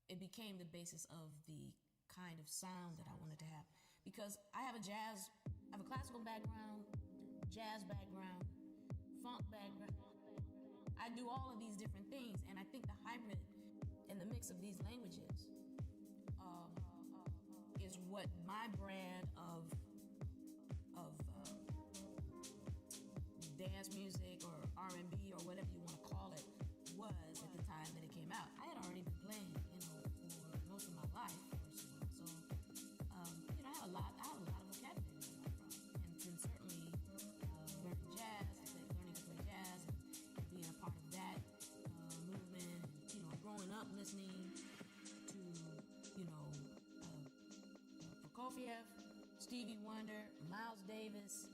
it became the basis of the kind of sound that I wanted to have. Because I have a classical background, jazz background, funk background. I do all of these different things, and I think the hybrid and the mix of these languages is what my brand of dance music or R&B or whatever you want to call it was at the time that it came out. I had already been playing, for most of my life, so I had a lot of vocabulary to learn from, and certainly learning jazz, learning to play jazz, and being a part of that movement, and growing up listening to Prokofiev, Stevie Wonder, Miles Davis,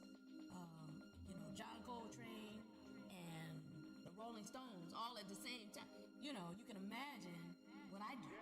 John Coltrane, and the Rolling Stones, all at the same time. You can imagine what I do.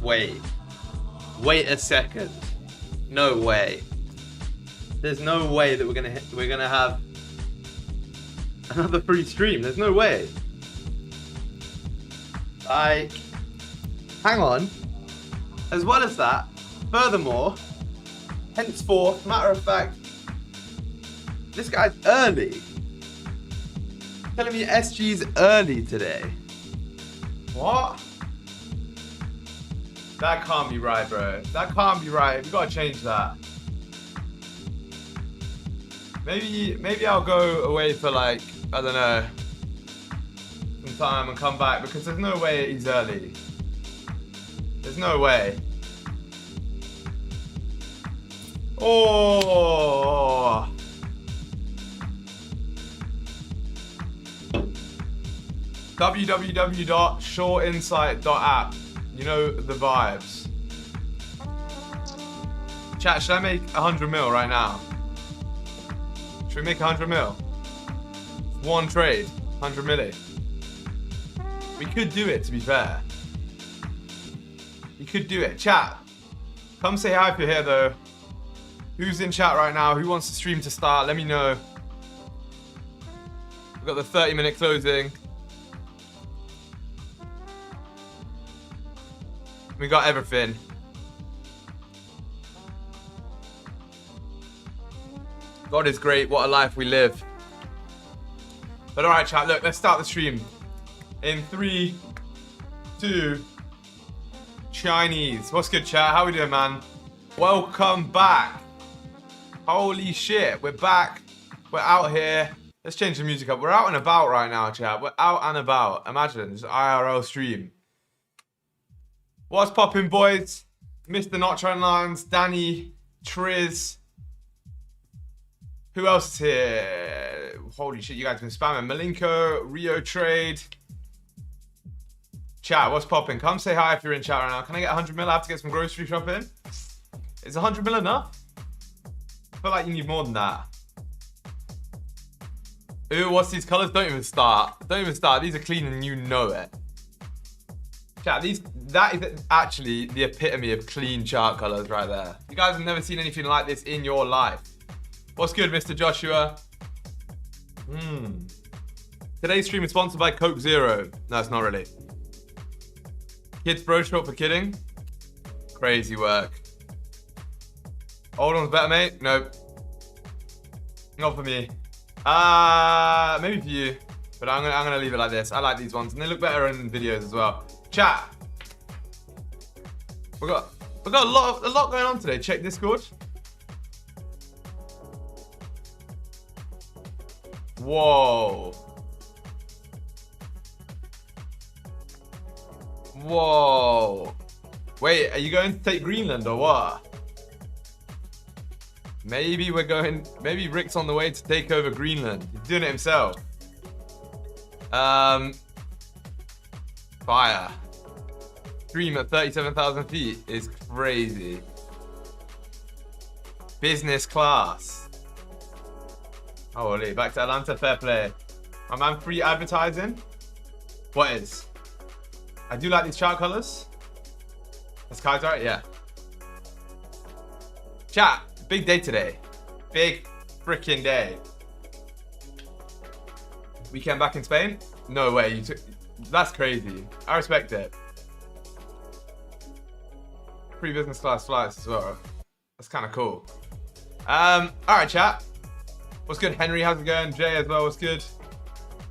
Wait a second. No way. There's no way that we're gonna have another free stream. There's no way. Like, hang on. As well as that, furthermore, henceforth, matter of fact, this guy's early. Telling me SG's early today. What? That can't be right, bro. That can't be right. We gotta change that. Maybe I'll go away for like, I don't know, some time and come back, because there's no way he's early. There's no way. Oh. www.shortinsight.app. You know the vibes. Chat, should I make 100 mil right now? Should we make 100 mil? One trade, 100 milli. We could do it, to be fair. We could do it. Chat, come say hi if you're here though. Who's in chat right now? Who wants the stream to start? Let me know. We've got the 30-minute closing. We got everything. God is great. What a life we live. But alright, chat. Look, let's start the stream. In 3, 2, Chinese. What's good, chat? How we doing, man? Welcome back. Holy shit. We're back. We're out here. Let's change the music up. We're out and about right now, chat. We're out and about. Imagine, it's an IRL stream. What's poppin', boys? Mr. Notch Lines, Danny, Triz. Who else is here? Holy shit, you guys have been spamming. Malenko, Rio Trade. Chat, what's poppin'? Come say hi if you're in chat right now. Can I get 100 mil? I have to get some grocery shopping. Is 100 mil enough? I feel like you need more than that. Ooh, what's these colors? Don't even start. Don't even start. These are clean and you know it. Chat, that is actually the epitome of clean chart colors right there. You guys have never seen anything like this in your life. What's good, Mr. Joshua? Today's stream is sponsored by Coke Zero. No, it's not really. Kids bro short for kidding. Crazy work. Old one's better, mate? Nope. Not for me. Maybe for you. But I'm gonna leave it like this. I like these ones, and they look better in videos as well. Chat. We got a lot going on today. Check Discord. Whoa. Whoa. Wait, are you going to take Greenland or what? Maybe Rick's on the way to take over Greenland. He's doing it himself. Fire. Stream at 37,000 feet is crazy. Business class. Holy, back to Atlanta, fair play. My man, free advertising. What is? I do like these chart colors. That's Kaiser, yeah. Chat, big day today. Big freaking day. Weekend back in Spain? No way, you took... That's crazy. I respect it. Free business class flights as well. That's kind of cool. Alright, chat. What's good, Henry? How's it going? Jay as well, what's good?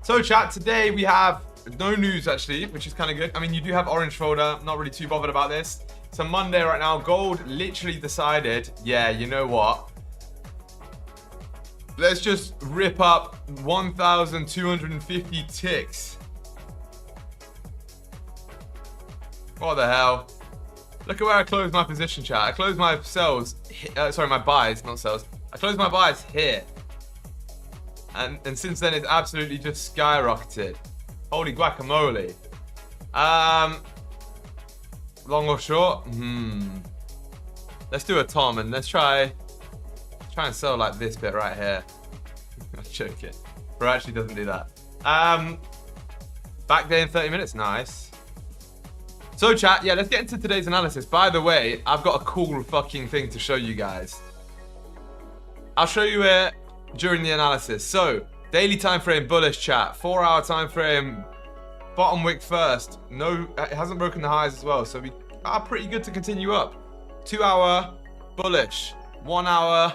So, chat, today we have no news, actually, which is kind of good. I mean, you do have orange folder. Not really too bothered about this. It's a Monday right now. Gold literally decided, yeah, you know what? Let's just rip up 1,250 ticks. What the hell? Look at where I closed my position, chat. I closed my sells, sorry, my buys, not sells. I closed my buys here. And since then, it's absolutely just skyrocketed. Holy guacamole. Long or short? Let's do a Tom and let's try and sell like this bit right here. I'm joking. Bro actually doesn't do that. Back there in 30 minutes. Nice. So chat, yeah, let's get into today's analysis. By the way, I've got a cool fucking thing to show you guys. I'll show you it during the analysis. So, daily time frame bullish chat, 4 hour time frame, bottom wick first. No, it hasn't broken the highs as well, so we are pretty good to continue up. 2 hour bullish, 1 hour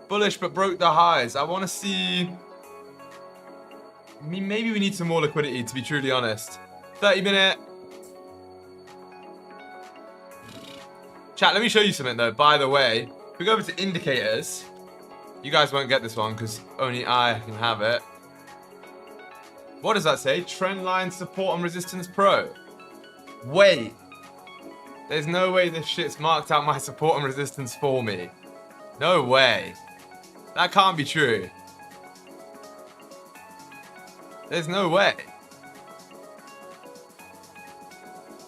bullish but broke the highs. I want to see. Maybe we need some more liquidity, to be truly honest. 30-minute. Chat, let me show you something though. By the way, if we go over to indicators, you guys won't get this one because only I can have it. What does that say? Trend line support and resistance pro. Wait. There's no way this shit's marked out my support and resistance for me. No way. That can't be true. There's no way.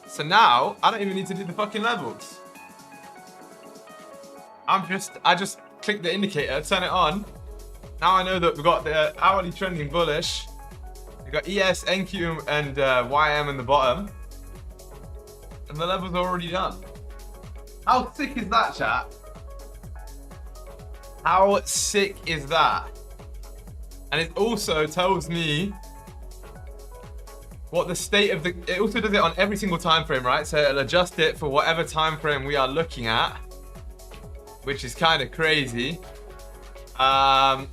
So now, I don't even need to do the fucking levels. I just click the indicator, turn it on. Now I know that we've got the hourly trending bullish. We've got ES, NQ, and YM in the bottom. And the levels are already done. How sick is that, chat? How sick is that? And it also tells me what the state of the... It also does it on every single time frame, right? So it'll adjust it for whatever time frame we are looking at, which is kind of crazy. And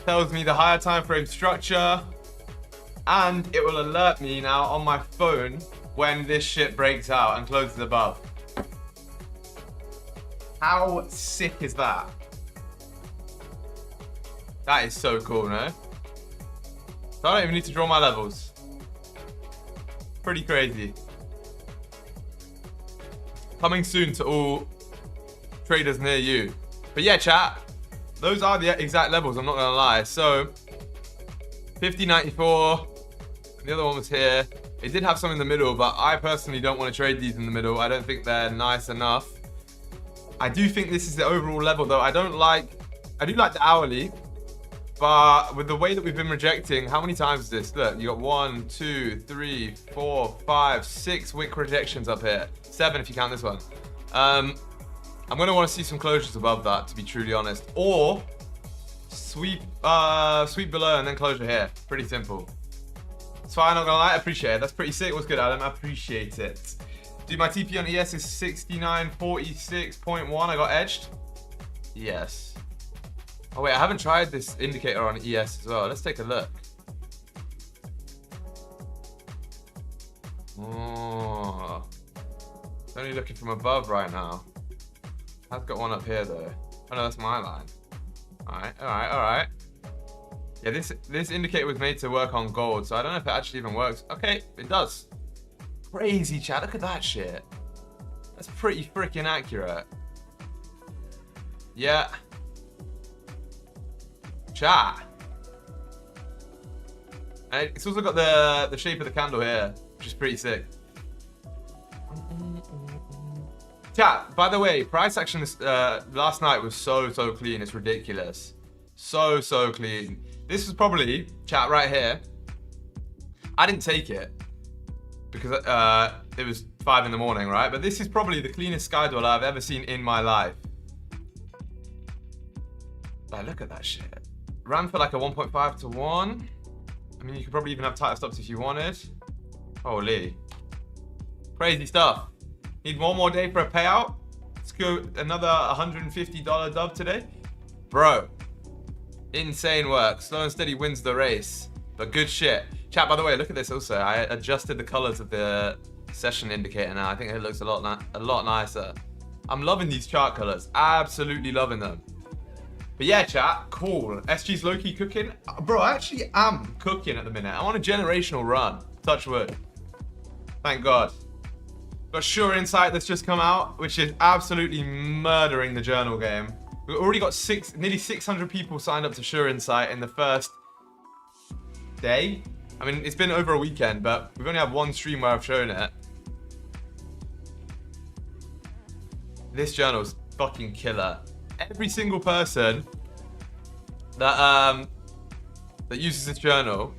tells me the higher time frame structure, and it will alert me now on my phone when this shit breaks out and closes above. How sick is that? That is so cool, no? So I don't even need to draw my levels. Pretty crazy. Coming soon to all traders near you. But yeah, chat, those are the exact levels, I'm not gonna lie. So 50.94, the other one was here. It did have some in the middle, but I personally don't want to trade these in the middle. I don't think they're nice enough. I do think this is the overall level though. I do like the hourly, but with the way that we've been rejecting, how many times is this? Look, you got 1, 2, 3, 4, 5, 6 wick rejections up here. 7 if you count this one. I'm going to want to see some closures above that, to be truly honest. Or sweep below and then closure here. Pretty simple. It's fine, not going to lie. I appreciate it. That's pretty sick. What's good, Adam? I appreciate it. Dude, my TP on ES is 69.46.1. I got edged. Yes. Oh, wait. I haven't tried this indicator on ES as well. Let's take a look. Oh. It's only looking from above right now. I've got one up here though. Oh no, that's my line. Alright. Yeah, this indicator was made to work on gold, so I don't know if it actually even works. Okay, it does. Crazy, chat. Look at that shit. That's pretty freaking accurate. Yeah. Chat. And it's also got the shape of the candle here, which is pretty sick. Chat, by the way, price action last night was so clean. It's ridiculous. So clean. This was probably, chat, right here. I didn't take it because it was 5 in the morning, right? But this is probably the cleanest sky dweller I've ever seen in my life. Like, look at that shit. Ran for like a 1.5 to 1. I mean, you could probably even have tighter stops if you wanted. Holy. Crazy stuff. Need one more day for a payout. Let's go another $150 dub today. Bro, insane work. Slow and steady wins the race. But good shit. Chat, by the way, look at this also. I adjusted the colors of the session indicator now. I think it looks a lot nicer. I'm loving these chart colors. Absolutely loving them. But yeah, chat, cool. SG's low-key cooking. Bro, I actually am cooking at the minute. I'm on a generational run. Touch wood. Thank God. Got Sure Insight that's just come out, which is absolutely murdering the journal game. We've already got nearly 600 people signed up to Sure Insight in the first day. I mean, it's been over a weekend, but we've only had one stream where I've shown it. This journal's fucking killer. Every single person that uses this journal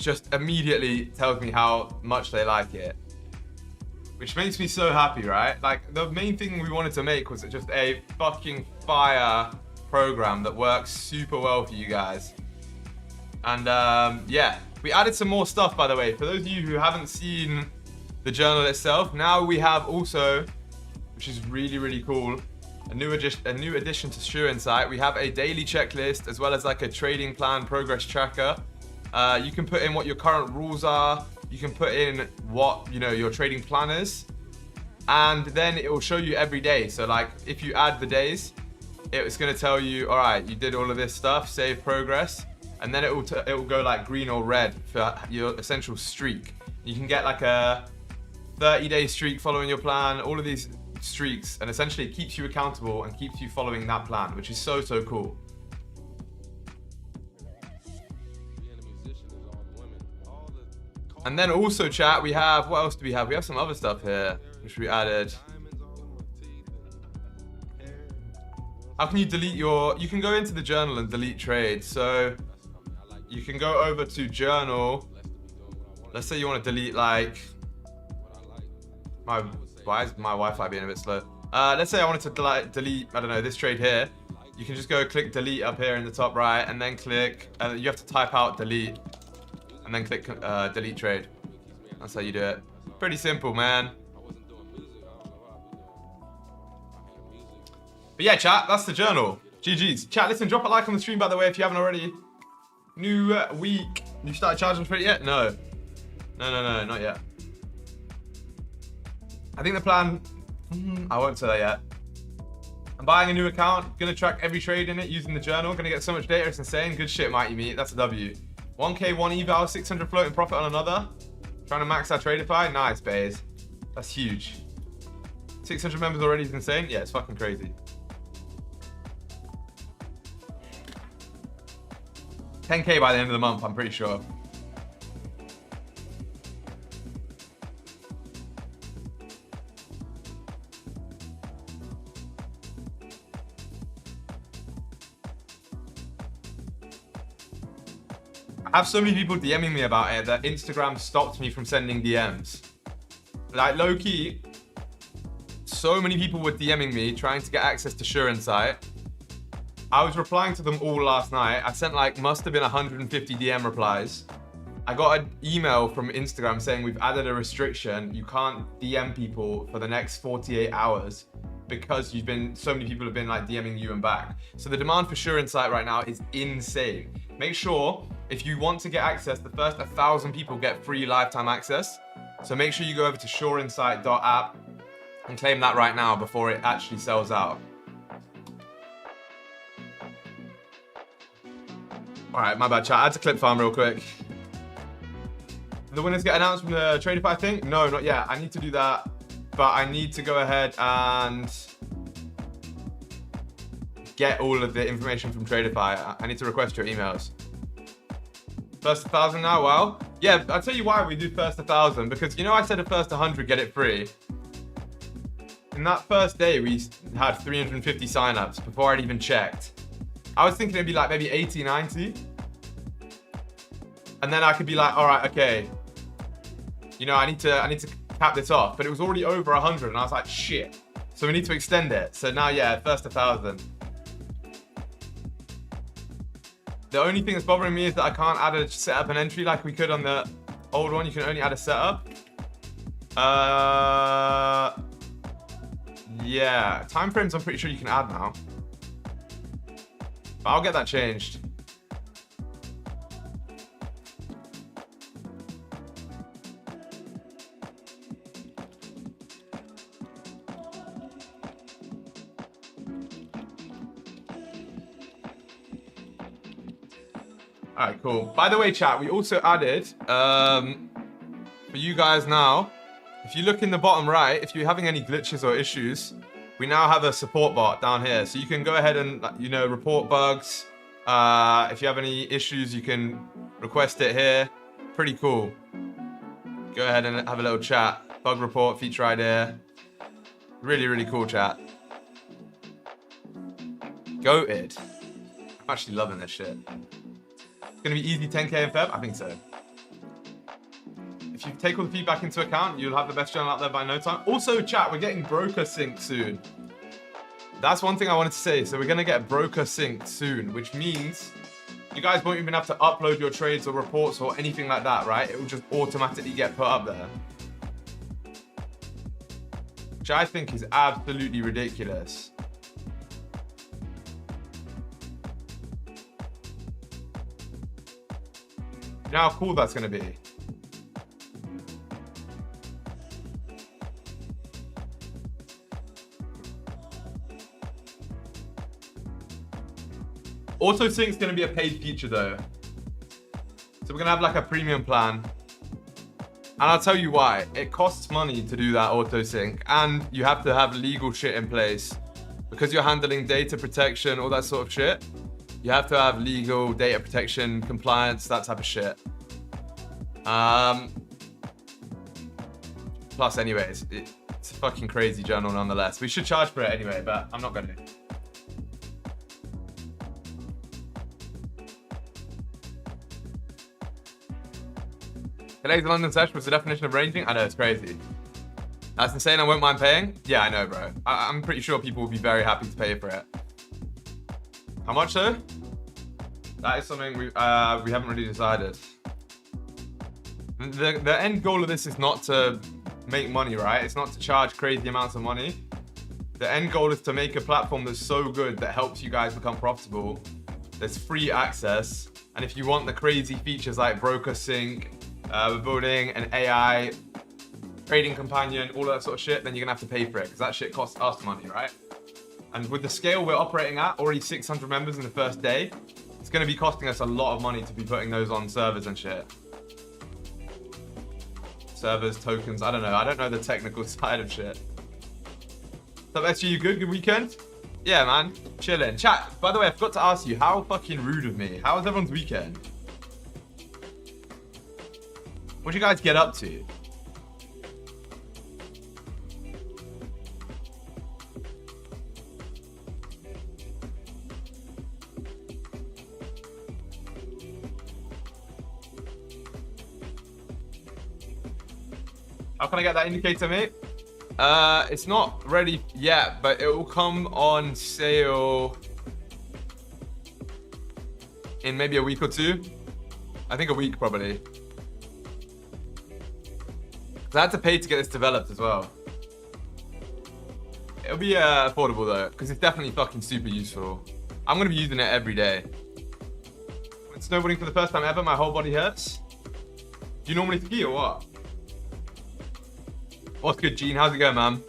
just immediately tells me how much they like it. Which makes me so happy, right? Like, the main thing we wanted to make was just a fucking fire program that works super well for you guys. And yeah, we added some more stuff, by the way. For those of you who haven't seen the journal itself, now we have also, which is really, really cool, a new addition to Sure Insight. We have a daily checklist as well as like a trading plan progress tracker. You can put in what your current rules are. You can put in what, you know, your trading plan is, and then it will show you every day. So like if you add the days, it's going to tell you, all right, you did all of this stuff, save progress, and then it will go like green or red for your essential streak. You can get like a 30-day streak following your plan, all of these streaks, and essentially it keeps you accountable and keeps you following that plan, which is so, so cool. And then also, chat, we have, what else do we have? We have some other stuff here, which we added. How can you delete you can go into the journal and delete trades. So you can go over to journal. Let's say you want to delete like, why is my Wi-Fi being a bit slow? Let's say I wanted to delete, I don't know, this trade here. You can just go click delete up here in the top right, and then click, you have to type out delete. And then click delete trade. That's how you do it. Pretty simple, man. But yeah, chat, that's the journal. GG's. Chat, listen, drop a like on the stream, by the way, if you haven't already. New week. You started charging for it yet? No. No, not yet. I think the plan, I won't say that yet. I'm buying a new account. Gonna track every trade in it using the journal. Gonna get so much data, it's insane. Good shit, mighty meat. That's a W. 1K, 1 eval, 600 floating profit on another. Trying to max our Tradeify. Nice, Baze. That's huge. 600 members already is insane. Yeah, it's fucking crazy. 10K by the end of the month, I'm pretty sure. I have so many people DMing me about it that Instagram stopped me from sending DMs. Like, low-key, so many people were DMing me trying to get access to Sure Insight. I was replying to them all last night. I sent like, must have been 150 DM replies. I got an email from Instagram saying we've added a restriction. You can't DM people for the next 48 hours because so many people have been like DMing you and back. So the demand for Sure Insight right now is insane. Make sure, if you want to get access, the first 1,000 people get free lifetime access. So make sure you go over to sureinsight.app and claim that right now before it actually sells out. All right, my bad, chat. I had to clip farm real quick. The winners get announced from the Tradeify thing? No, not yet. I need to do that, but I need to go ahead and get all of the information from Tradeify. I need to request your emails. First 1,000 now, wow. Yeah, I'll tell you why we do first 1,000, because you know I said the first 100 get it free. In that first day, we had 350 signups before I'd even checked. I was thinking it'd be like maybe 80, 90. And then I could be like, all right, okay. You know, I need to cap this off, but it was already over 100 and I was like, shit. So we need to extend it. So now, yeah, first 1,000. The only thing that's bothering me is that I can't add a setup and entry like we could on the old one. You can only add a setup. Yeah, timeframes I'm pretty sure you can add now. But I'll get that changed. All right, cool. By the way, chat, we also added, for you guys now, if you look in the bottom right, if you're having any glitches or issues, we now have a support bot down here. So you can go ahead and, you know, report bugs. If you have any issues, you can request it here. Pretty cool. Go ahead and have a little chat. Bug report, feature idea. Really, really cool chat. Goated. I'm actually loving this shit. It's gonna be easy 10K in Feb? I think so. if you take all the feedback into account, you'll have the best journal out there by no time. Also, chat, we're getting broker sync soon. That's one thing I wanted to say. So we're going to get broker sync soon, which means you guys won't even have to upload your trades or reports or anything like that, right? It will just automatically get put up there. Which I think is absolutely ridiculous. You know how cool that's going to be? Auto sync's going to be a paid feature though. So we're going to have like a premium plan. And I'll tell you why. It costs money to do that auto sync, and you have to have legal shit in place. Because you're handling data protection, all that sort of shit. You have to have legal data protection, compliance, that type of shit. Plus anyways, it's a fucking crazy journal nonetheless. We should charge for it anyway, but I'm not going to. Today's London session was the definition of ranging. I know, it's crazy. That's insane. I won't mind paying. Yeah, I know, bro. I'm pretty sure people will be very happy to pay for it. How much though? That is something we haven't really decided. The end goal of this is not to make money, right? It's not to charge crazy amounts of money. The end goal is to make a platform that's so good that helps you guys become profitable. There's free access. And if you want the crazy features like broker sync, we're building an AI trading companion, all that sort of shit, then you're gonna have to pay for it because that shit costs us money, right? And with the scale we're operating at, already 600 members in the first day, it's gonna be costing us a lot of money to be putting those on servers and shit. Servers, tokens, I don't know. I don't know the technical side of shit. So SG, you good? Good weekend? Yeah, man. Chilling. Chat, by the way, I forgot to ask you, how fucking rude of me. How was everyone's weekend? What did you guys get up to? How can I get that indicator, mate? It's not ready yet, but it will come on sale in maybe a week or two. I think a week, probably. I had to pay to get this developed as well. It'll be affordable though, because it's definitely fucking super useful. I'm going to be using it every day. When snowboarding for the first time ever, my whole body hurts. Do you normally ski or what? What's good, Gene? How's it going, man?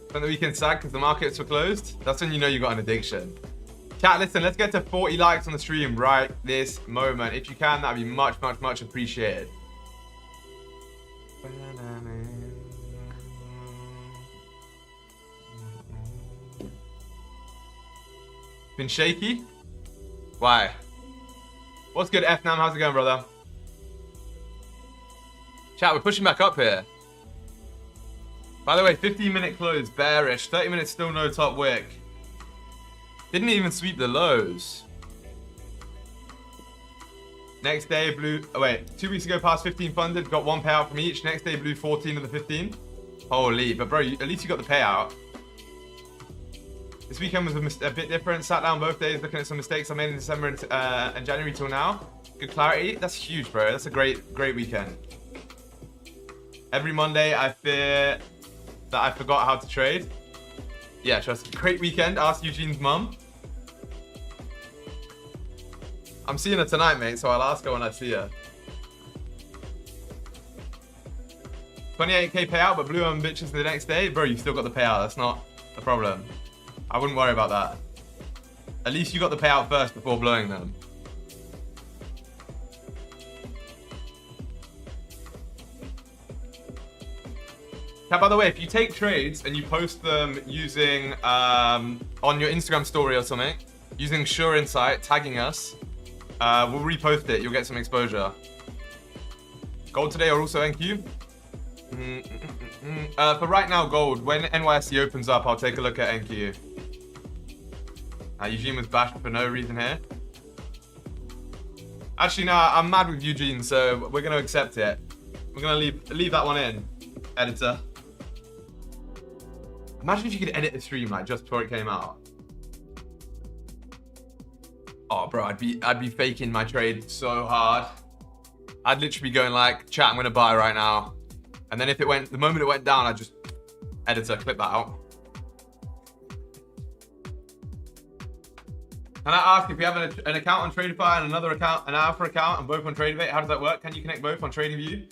Spent the weekend sad because the markets were closed. That's when you know you got an addiction. Chat, listen, let's get to 40 likes on the stream right this moment. If you can, that'd be much, much, much appreciated. Been shaky? Why? What's good, FNAM? How's it going, brother? Chat, we're pushing back up here. By the way, 15-minute close, bearish. 30 minutes, still no top wick. Didn't even sweep the lows. Next day, blue... Oh, wait. 2 weeks ago, past 15 funded. Got 1 payout from each. Next day, blue 14 of the 15. Holy. But, bro, at least you got the payout. This weekend was a bit different. Sat down both days looking at some mistakes I made in December and January till now. Good clarity. That's huge, bro. That's a great weekend. Every Monday, I fear that I forgot how to trade. Yeah, trust me. Great weekend. Ask Eugene's mum. I'm seeing her tonight, mate, so I'll ask her when I see her. 28k payout, but blue on bitches the next day. Bro, you've still got the payout. That's not a problem. I wouldn't worry about that. At least you got the payout first before blowing them. Now, by the way, if you take trades and you post them using on your Instagram story or something, using Sure Insight, tagging us, we'll repost it. You'll get some exposure. Gold today or also NQ? For right now, gold. When NYSE opens up, I'll take a look at NQ. Eugene was bashed for no reason here. Actually, no, I'm mad with Eugene, so we're going to accept it. We're going to leave that one in, editor. Imagine if you could edit the stream like just before it came out. Oh, bro, I'd be faking my trade so hard. I'd literally be going like, chat, I'm going to buy right now. And then if it went, the moment it went down, I'd just, editor, clip that out. Can I ask if you have an account on Tradify and another account, an Alpha account, and both on TradingView? How does that work? Can you connect both on TradingView?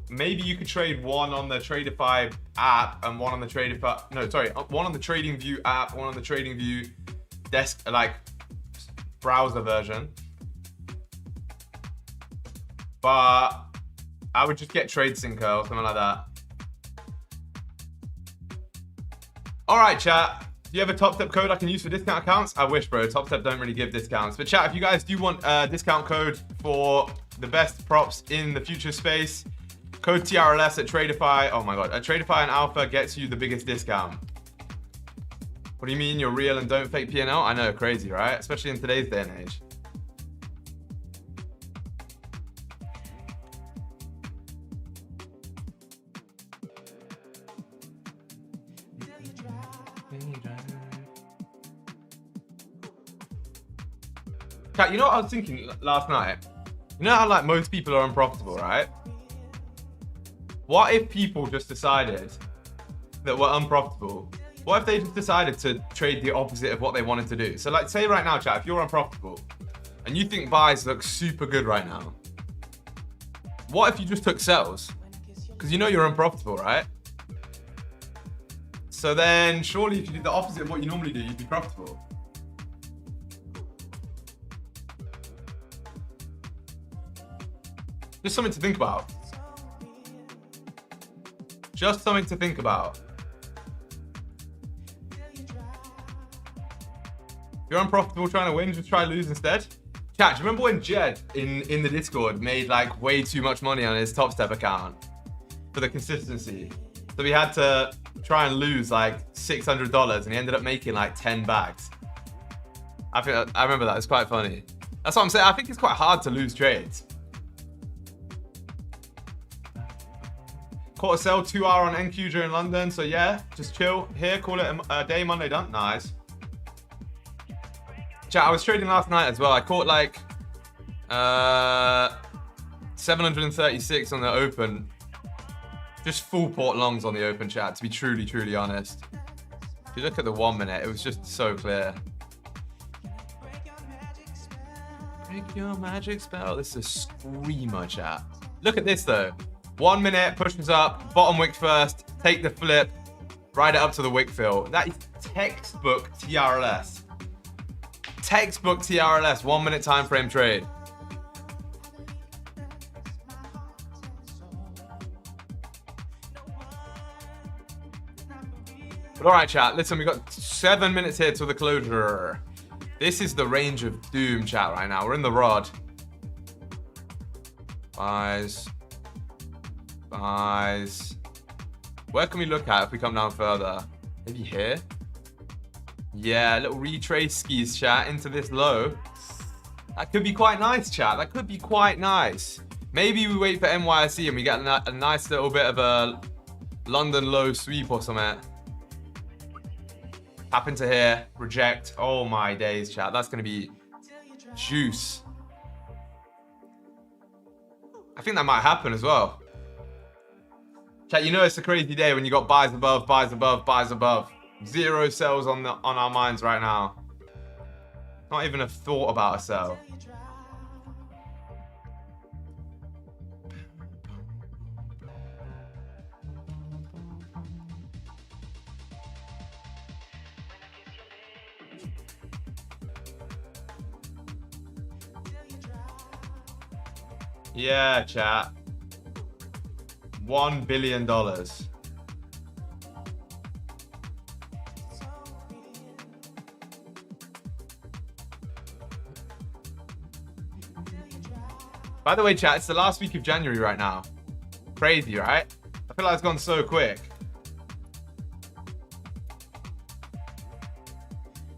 Maybe you could trade one on the Tradify app and one on the Tradify. No, sorry, one on the TradingView app, one on the TradingView desk, like browser version. But I would just get TradeSync or something like that. All right, chat. Do you have a TopStep code I can use for discount accounts? I wish, bro. TopStep don't really give discounts. But chat, if you guys do want a discount code for the best props in the future space, code TRLS at Tradify. Oh my God, at Tradify and Alpha gets you the biggest discount. What do you mean you're real and don't fake P&L? I know, crazy, right? Especially in today's day and age. You know what I was thinking last night? You know how like most people are unprofitable, right? What if people just decided that we're unprofitable? What if they just decided to trade the opposite of what they wanted to do? So like say right now, chat, if you're unprofitable and you think buys look super good right now, what if you just took sells? Because you know you're unprofitable, right? So then surely if you did the opposite of what you normally do, you'd be profitable. Just something to think about. Just something to think about. If you're unprofitable trying to win, just try lose instead. Chat, do you remember when Jed in the Discord made like way too much money on his TopStep account for the consistency? So he had to try and lose like $600 and he ended up making like 10 bags. I remember that, it's quite funny. That's what I'm saying, I think it's quite hard to lose trades. Caught a sell 2-hour on NQ during London, so yeah, just chill here, call it a day, Monday done. Nice. Chat, I was trading last night as well. I caught like 736 on the open. Just full port longs on the open, chat, to be truly honest. If you look at the 1 minute, it was just so clear. Break your magic spell. This is a screamer, chat. Look at this though. 1 minute, pushes up, bottom wick first, take the flip, ride it up to the wick fill. That is textbook TRLS. Textbook TRLS, 1 minute time frame trade. But all right, chat, listen, we got 7 minutes here till the closure. This is the range of doom, chat, right now. We're in the rod. Buys. Where can we look at if we come down further? Maybe here? Yeah, a little retrace skis, chat, into this low. That could be quite nice, chat. That could be quite nice. Maybe we wait for NYSE and we get a nice little bit of a London low sweep or something. Tap into here, reject. Oh my days, chat. That's going to be juice. I think that might happen as well. Chat, you know it's a crazy day when you got buys above, buys above, buys above. Zero sells on our minds right now. Not even a thought about a sell. Yeah, chat. $1 billion. By the way, chat, it's the last week of January right now. Crazy, right? I feel like it's gone so quick.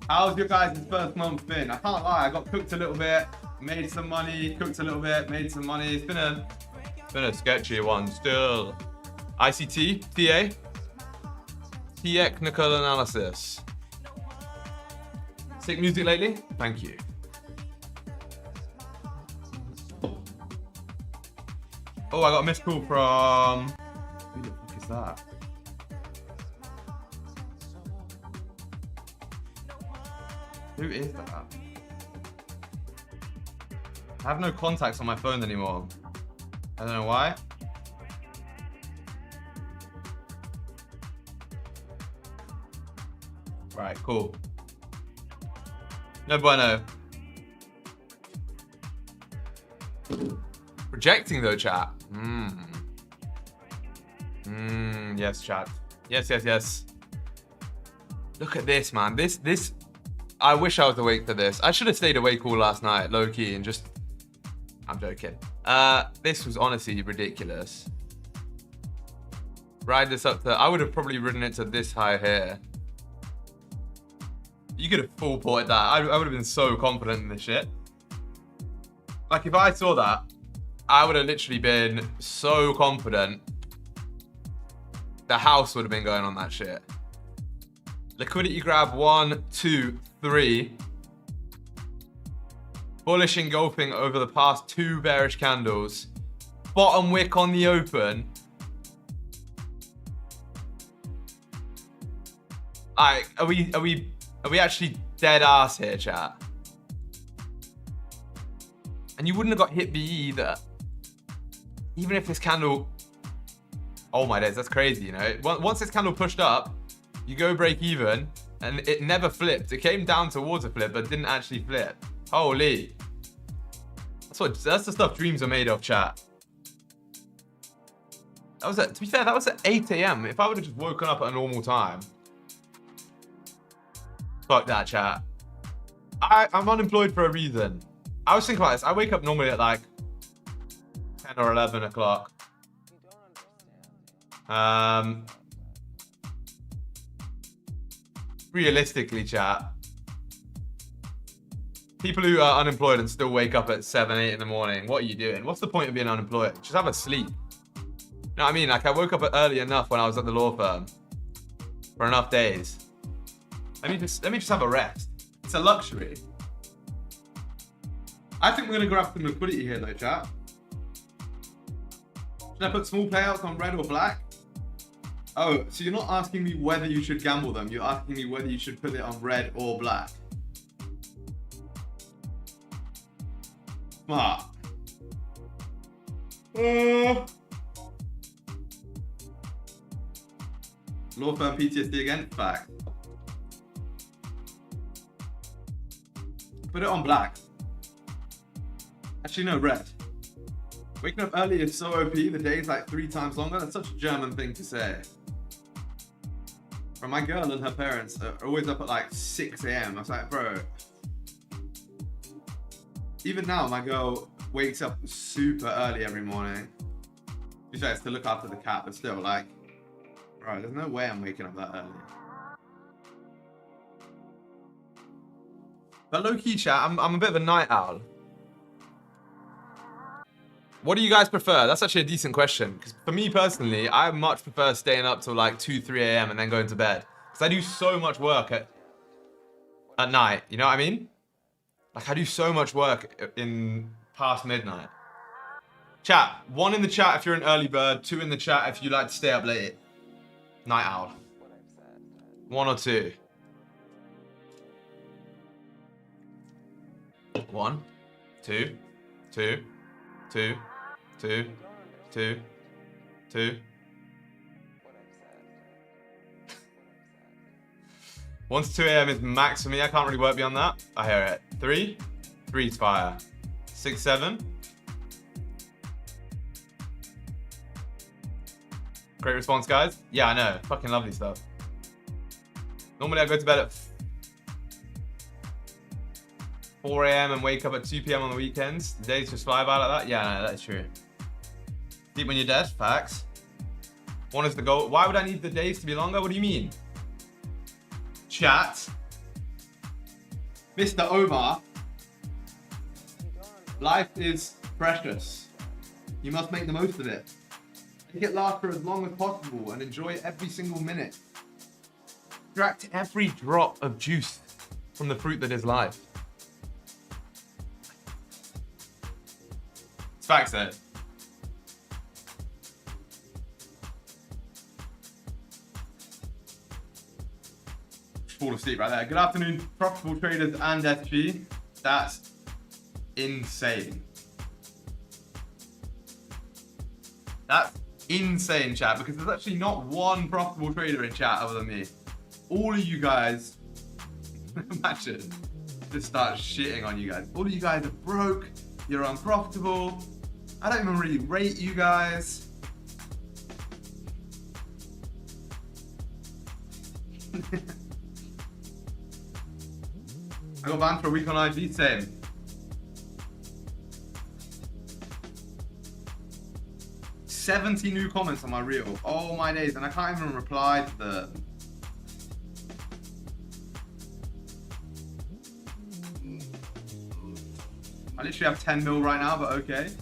How's your guys' first month been? I can't lie, I got cooked a little bit, made some money, cooked a little bit, made some money. It's been a sketchy one still. ICT, TA, technical analysis. Sick music lately? Thank you. Oh, I got a missed call from... Who the fuck is that? Who is that? I have no contacts on my phone anymore. I don't know why. Right, cool. No bueno. Rejecting though, chat. Yes, chat. Yes. Look at this, man. This. I wish I was awake for this. I should have stayed awake all last night, low key, and just. I'm joking. This was honestly ridiculous. Ride this up to. I would have probably ridden it to this high here. You could have full ported that. I would have been so confident in this shit. Like, if I saw that, I would have literally been so confident. The house would have been going on that shit. Liquidity grab 1, 2, 3. Bullish engulfing over the past 2 bearish candles. Bottom wick on the open. Like, are we actually dead ass here, chat? And you wouldn't have got hit B either. Even if this candle... Oh my days, that's crazy, you know? Once this candle pushed up, you go break even, and it never flipped. It came down towards a flip, but didn't actually flip. Holy. That's the stuff dreams are made of, chat. That was to be fair, that was at 8 AM. If I would have just woken up at a normal time. Fuck that, chat. I'm unemployed for a reason. I was thinking about this. I wake up normally at like 10 or 11 o'clock. Realistically, chat, people who are unemployed and still wake up at 7, 8 in the morning, what are you doing? What's the point of being unemployed? Just have a sleep. You know what I mean? Like, I woke up early enough when I was at the law firm for enough days. Let me just have a rest. It's a luxury. I think we're gonna grab some liquidity here though, chat. Should I put small payouts on red or black? Oh, so you're not asking me whether you should gamble them. You're asking me whether you should put it on red or black. Smart. Law firm PTSD again? Fact. Put it on black. Actually, no, red. Waking up early is so OP, the day's like 3 times longer. That's such a German thing to say. Bro, my girl and her parents are always up at like 6 AM. I was like, bro. Even now, my girl wakes up super early every morning. She tries to look after the cat, but still, like, bro, there's no way I'm waking up that early. But low-key, chat, I'm a bit of a night owl. What do you guys prefer? That's actually a decent question. Because for me personally, I much prefer staying up till like 2, 3 AM and then going to bed. Because I do so much work at night. You know what I mean? Like, I do so much work in past midnight. Chat, 1 in the chat if you're an early bird. 2 in the chat if you like to stay up late. Night owl. 1 or 2. 1, 2, 2, 2, 2, 2, 2. 1 to 2 AM is max for me. I can't really work beyond that. I hear it. 3, 3's fire. 6, 7. Great response, guys. Yeah, I know. Fucking lovely stuff. Normally I go to bed at 4 AM and wake up at 2 PM on the weekends. The days just fly by like that. Yeah, no, that's true. Sleep when you're dead. Facts. 1 is the goal. Why would I need the days to be longer? What do you mean? Chat. Mr. Omar, life is precious. You must make the most of it. Make it last for as long as possible and enjoy every single minute. Extract every drop of juice from the fruit that is life. It's facts there. Fall asleep right there. Good afternoon, profitable traders and SG. That's insane. That's insane, chat, because there's actually not one profitable trader in chat other than me. All of you guys, imagine, just start shitting on you guys. All of you guys are broke, you're unprofitable. I don't even really rate you guys. I got banned for a week on IG, same. "70 new comments on my reel. Oh my days, and I can't even reply to them. I literally have 10 mil right now, but okay. Is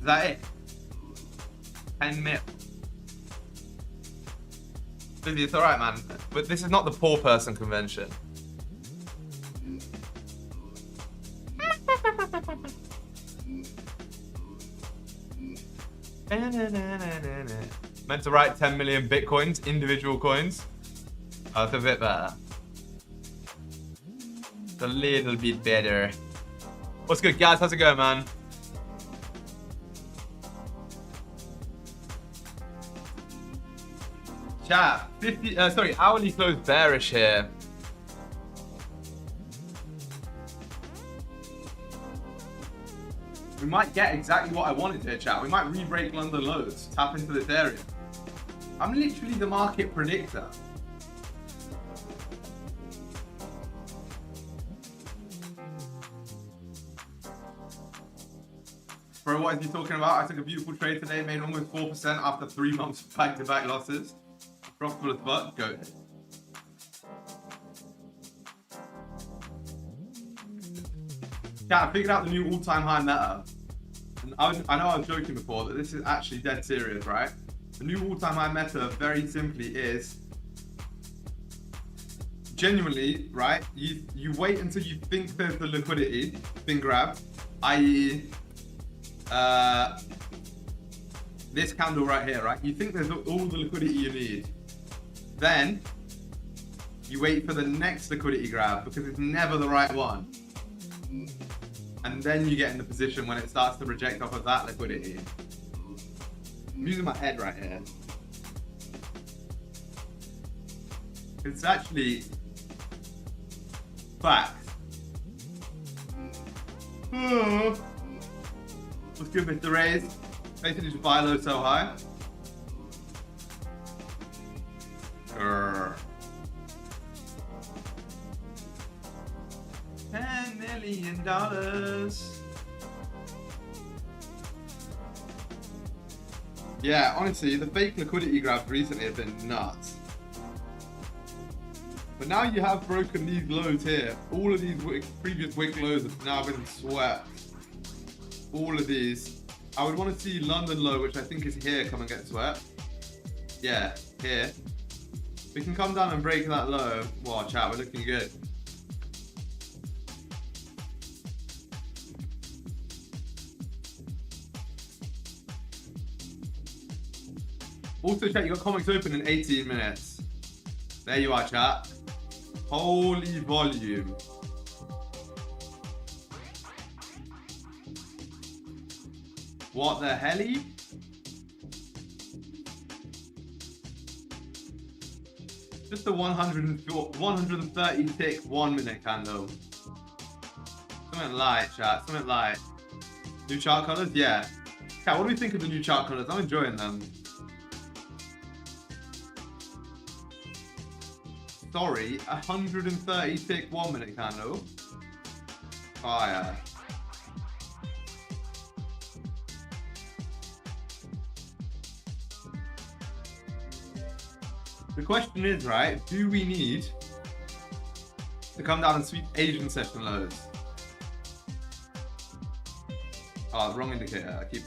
that it? 10 mil. It's alright, man. But this is not the poor person convention. Meant to write 10 million bitcoins, individual coins. Oh, it's a bit better. It's a little bit better. What's good, guys? How's it going, man? Chat, hourly close bearish here. We might get exactly what I wanted here, chat. We might re-break London lows, tap into this area. I'm literally the market predictor. Bro, what is he talking about? I took a beautiful trade today, made almost 4% after 3 months of back-to-back losses. Profitable as fuck. Go. Yeah, I figured out the new all-time high meta. And I know I was joking before that this is actually dead serious, right? The new all-time high meta, very simply, is genuinely, right? You wait until you think there's the liquidity, thing grab, i.e. This candle right here, right? You think there's all the liquidity you need. Then you wait for the next liquidity grab because it's never the right one. And then you get in the position when it starts to reject off of that liquidity. I'm using my head right here. It's actually fact. What's good, Mr. Rays? Basically just buy low, sell high. $10 million. Yeah, honestly, the fake liquidity grabs recently have been nuts. But now you have broken these lows here. All of these previous wick lows have now been swept. All of these. I would want to see London low, which I think is here, come and get swept. Yeah, here. We can come down and break that low. Wow, chat, we're looking good. Also, chat, you got comics open in 18 minutes. There you are, chat. Holy volume. What the helly? Just a 130 tick 1 minute candle. Something light, chat. Something light. New chart colors? Yeah. Chat, what do we think of the new chart colors? I'm enjoying them. Sorry, 130 tick 1 minute candle. Fire. The question is, right, do we need to come down and sweep Asian session lows. Oh, wrong indicator. I keep.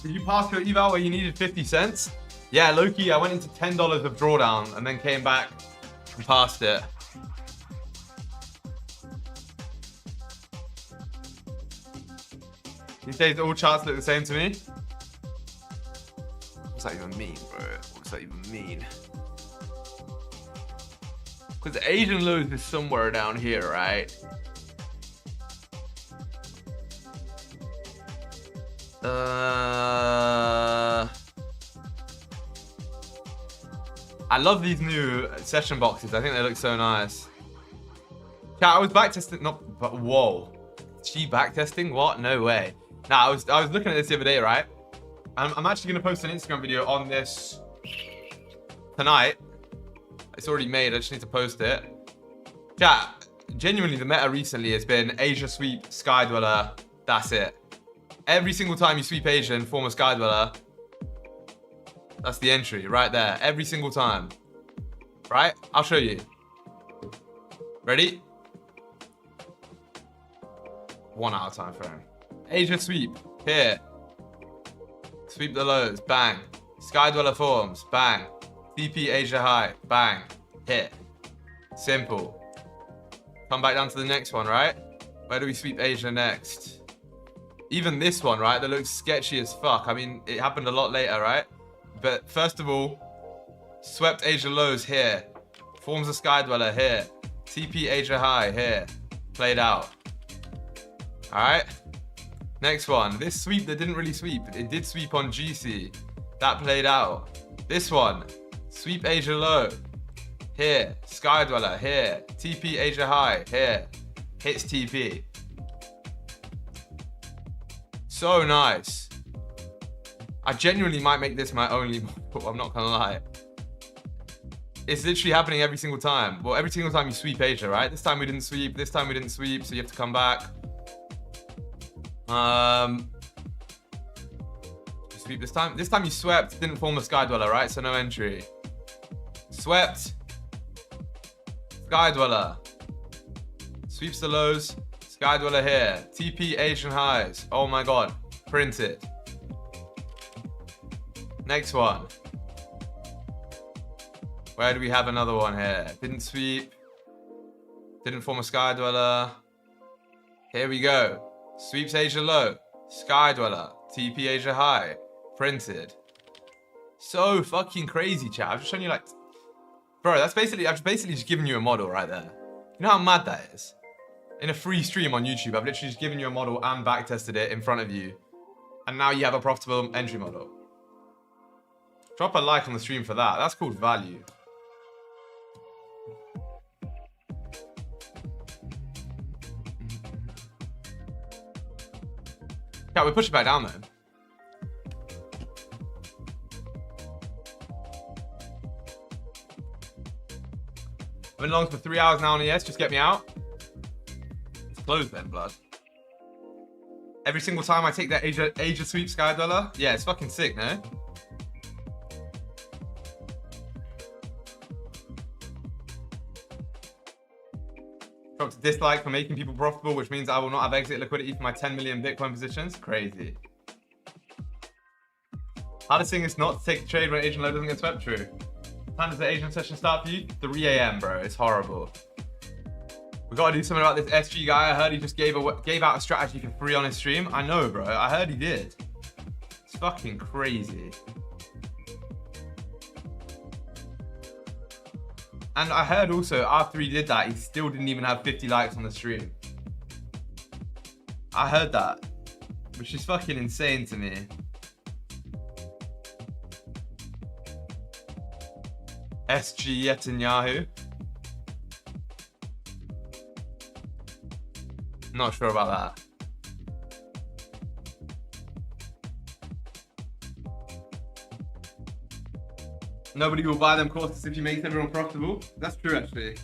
Did you pass your eval where you needed 50 cents? Yeah, Loki, I went into $10 of drawdown and then came back and passed it. These days, all charts look the same to me. What's that even mean, bro? What's that even mean? Because the Asian lows is somewhere down here, right? I love these new session boxes. I think they look so nice. Yeah, I was backtesting. Not, but whoa, she backtesting? What? No way. Nah, I was looking at this the other day, right? I'm actually gonna post an Instagram video on this tonight. It's already made. I just need to post it. Yeah, genuinely, the meta recently has been Asia sweep, Sky Dweller. That's it. Every single time you sweep Asia and form a Sky Dweller, that's the entry right there. Every single time. Right? I'll show you. Ready? 1 hour time frame. Asia sweep. Here. Sweep the lows. Bang. Sky Dweller forms. Bang. CP Asia high. Bang. Hit. Simple. Come back down to the next one, right? Where do we sweep Asia next? Even this one, right? That looks sketchy as fuck. I mean, it happened a lot later, right? But first of all, swept Asia lows here. Forms a Sky Dweller here. TP Asia high here. Played out. Alright. Next one. This sweep that didn't really sweep. It did sweep on GC. That played out. This one. Sweep Asia low. Here. Sky Dweller here. TP Asia high here. Hits TP. So nice. I genuinely might make this my only model, I'm not gonna lie. It's literally happening every single time. Well, every single time you sweep Asia, right? This time we didn't sweep, this time we didn't sweep, so you have to come back. Sweep this time. This time you swept, didn't form a Sky Dweller, right? So no entry. Swept. Sky Dweller. Sweeps the lows. Sky Dweller here. TP Asian highs. Oh my god. Printed. Next one. Where do we have another one here? Didn't sweep. Didn't form a Sky Dweller. Here we go. Sweeps Asia low. Sky Dweller. TP Asia high. Printed. So fucking crazy, chat. I've just shown you like... Bro, that's basically... I've basically just given you a model right there. You know how mad that is? In a free stream on YouTube, I've literally just given you a model and backtested it in front of you. And now you have a profitable entry model. Drop a like on the stream for that. That's called value. Yeah, we push it back down though. I've been long for 3 hours now on ES. Just get me out. It's closed then, blood. Every single time I take that Asia sweep Sky Dweller. Yeah, it's fucking sick, no? Dropped a dislike for making people profitable, which means I will not have exit liquidity for my 10 million Bitcoin positions. Crazy. Hardest thing is not to take a trade when Asian low doesn't get swept. True. Time does the Asian session start for you? 3 a.m, bro. It's horrible. We gotta do something about this SG guy. I heard he just gave out a strategy for free on his stream. I know, bro. I heard he did. It's fucking crazy. And I heard also after he did that, he still didn't even have 50 likes on the stream. I heard that, which is fucking insane to me. SG Netanyahu. Not sure about that. Nobody will buy them courses if you make everyone profitable. That's true, actually.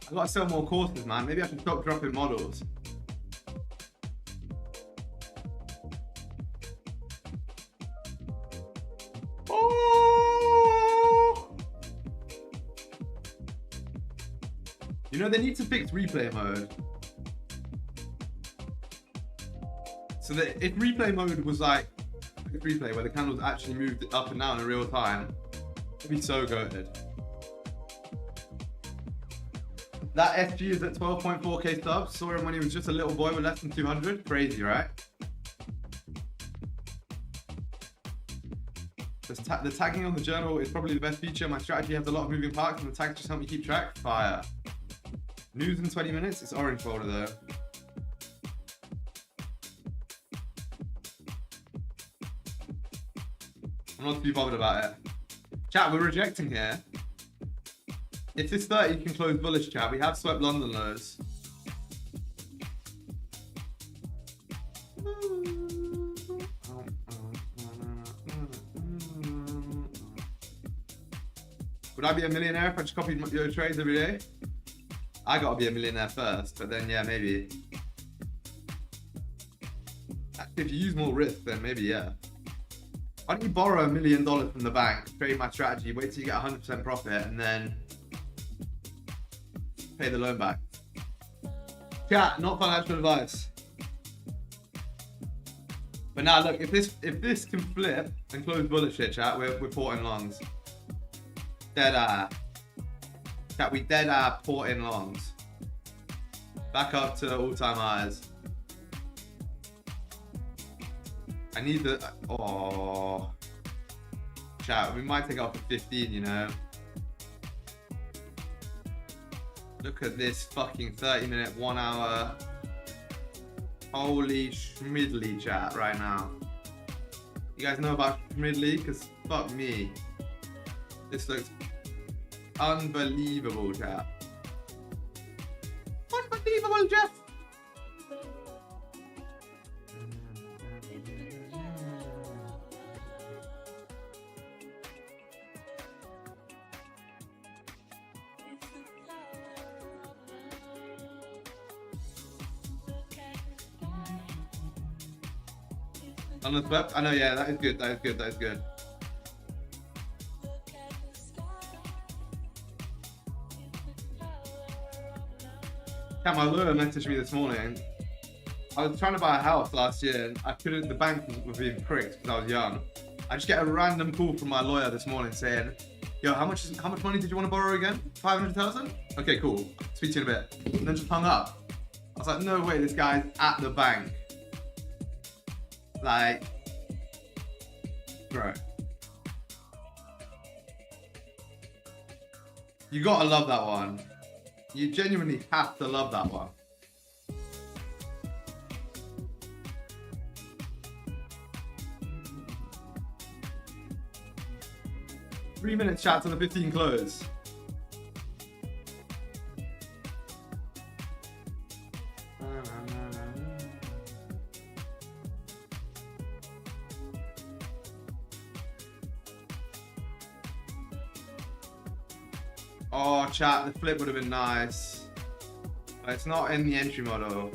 I've got to sell more courses, man. Maybe I should stop dropping models. Oh! You know, they need to fix replay mode. So that if replay mode was like a replay where the candles actually moved up and down in real time, it'd be so goated. That SG is at 12.4k subs. Saw him when he was just a little boy with less than 200. Crazy, right? The tagging on the journal is probably the best feature. My strategy has a lot of moving parts and the tags just help me keep track. Fire. News in 20 minutes. It's orange folder though. I'm not too bothered about it. Chat, we're rejecting here. If this 30 can close bullish, chat, we have swept London lows. Would I be a millionaire if I just copied your trades every day? I gotta be a millionaire first, but then yeah, maybe. If you use more risk, then maybe yeah. Why don't you borrow $1 million from the bank, trade my strategy, wait till you get 100% profit, and then pay the loan back. Chat, not financial advice. But now look, if this can flip and close bullish here, chat, we're porting longs. Dead eye. Chat, we dead eye porting longs. Back up to all-time highs. I need the, oh. Chat, we might take it off to 15, you know. Look at this fucking 30-minute, 1 hour. Holy schmidly, chat, right now. You guys know about schmidly? Because fuck me. This looks unbelievable, chat. Unbelievable, Jeff. London swept? I know, yeah, that is good, that is good, that is good. Cam, my lawyer messaged me this morning. I was trying to buy a house last year and I couldn't, the bank was being pricked because I was young. I just get a random call from my lawyer this morning saying, yo, how much money did you want to borrow again? 500,000? Okay, cool. Speak to you in a bit. And then just hung up. I was like, no way, this guy's at the bank. Like, bro. You gotta love that one. You genuinely have to love that one. Three minutes chat to the 15 close. Oh, chat, the flip would have been nice. But it's not in the entry model.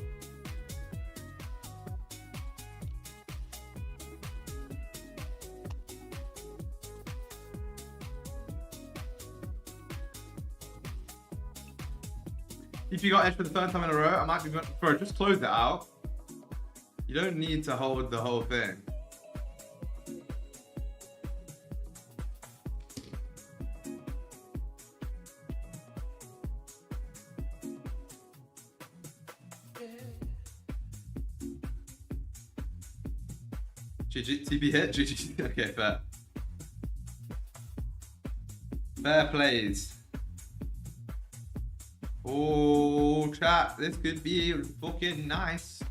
If you got edge for the third time in a row, I might be going, bro, just close it out. You don't need to hold the whole thing. GG, TB hit, GG, okay, fair. Fair plays. Oh, chat, this could be fucking nice.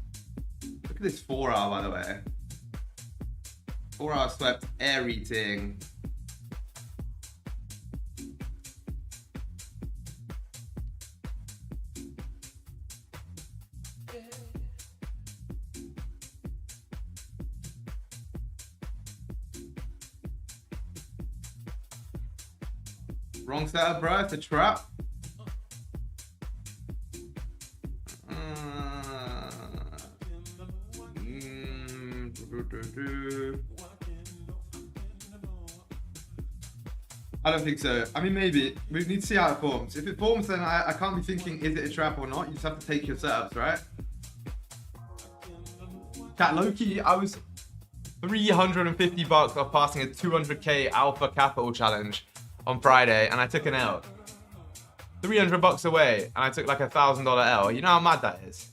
Look at this 4 hour, by the way. 4 hour swept everything. Wrong setup, bro. It's a trap. I don't think so. I mean, maybe. We need to see how it forms. If it forms, then I can't be thinking, is it a trap or not? You just have to take your setups, right? Cat Loki, I was $350 off passing a 200k alpha capital challenge on Friday, and I took an L. $300 away, and I took like $1,000 L. You know how mad that is?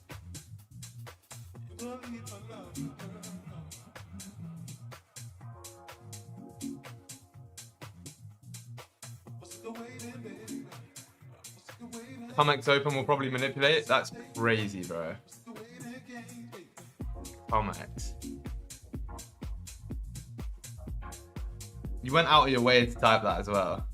Comex open will probably manipulate it. That's crazy, bro. Comex. You went out of your way to type that as well.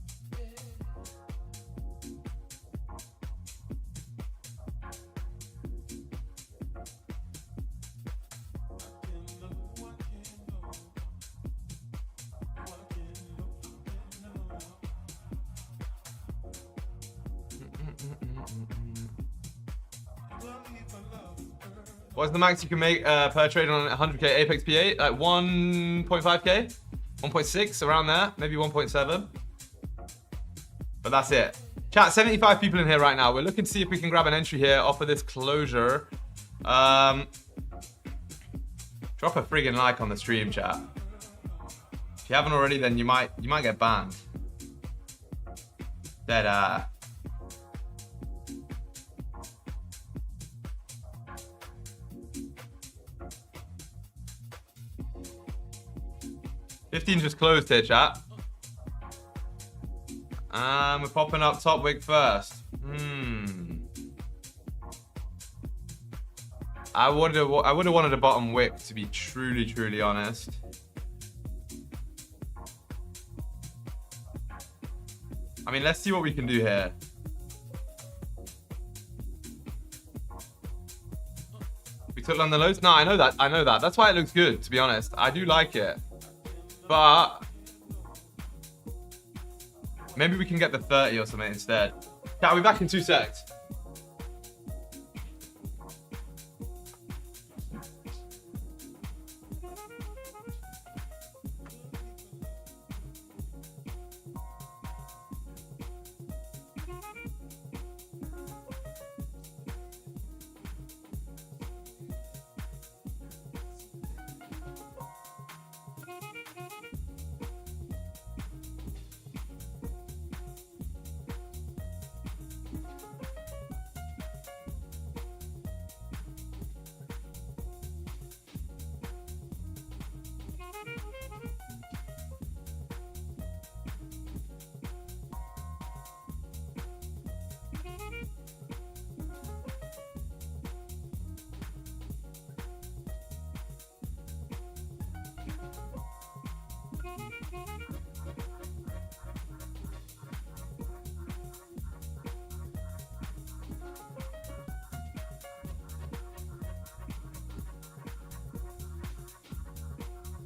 What's the max you can make per trade on 100k Apex P8? Like 1.5k? 1.6, around there, maybe 1.7. But that's it. Chat, 75 people in here right now. We're looking to see if we can grab an entry here off of this closure. Drop a friggin' like on the stream, chat. If you haven't already, then you might get banned. Dead 15 just closed here, chat. We're popping up top wick first. I would have wanted a bottom wick, to be truly honest. I mean, let's see what we can do here. We took on the lows? No, I know that. That's why it looks good, to be honest. I do like it. But maybe we can get the 30 or something instead. Yeah, I'll be back in 2 secs.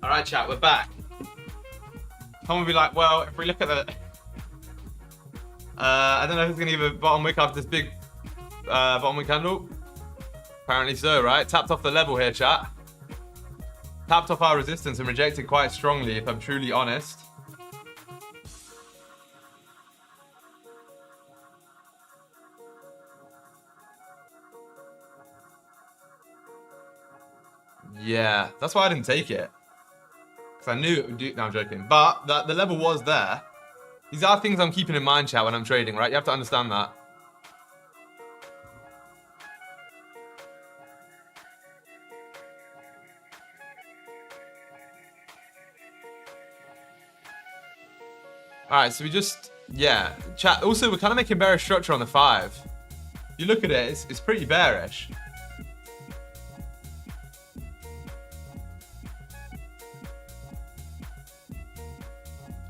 All right, chat, we're back. Someone will be like, well, if we look at the... I don't know if it's going to give a bottom wick after this big bottom wick candle. Apparently so, right? Tapped off the level here, chat. Tapped off our resistance and rejected quite strongly, if I'm truly honest. Yeah, that's why I didn't take it. I knew it would do. No, I'm joking. But the level was there. These are things I'm keeping in mind, chat, when I'm trading, right? You have to understand that. Alright, so we just... Yeah. Chat, also, we're kind of making bearish structure on the 5. If you look at it, it's pretty bearish.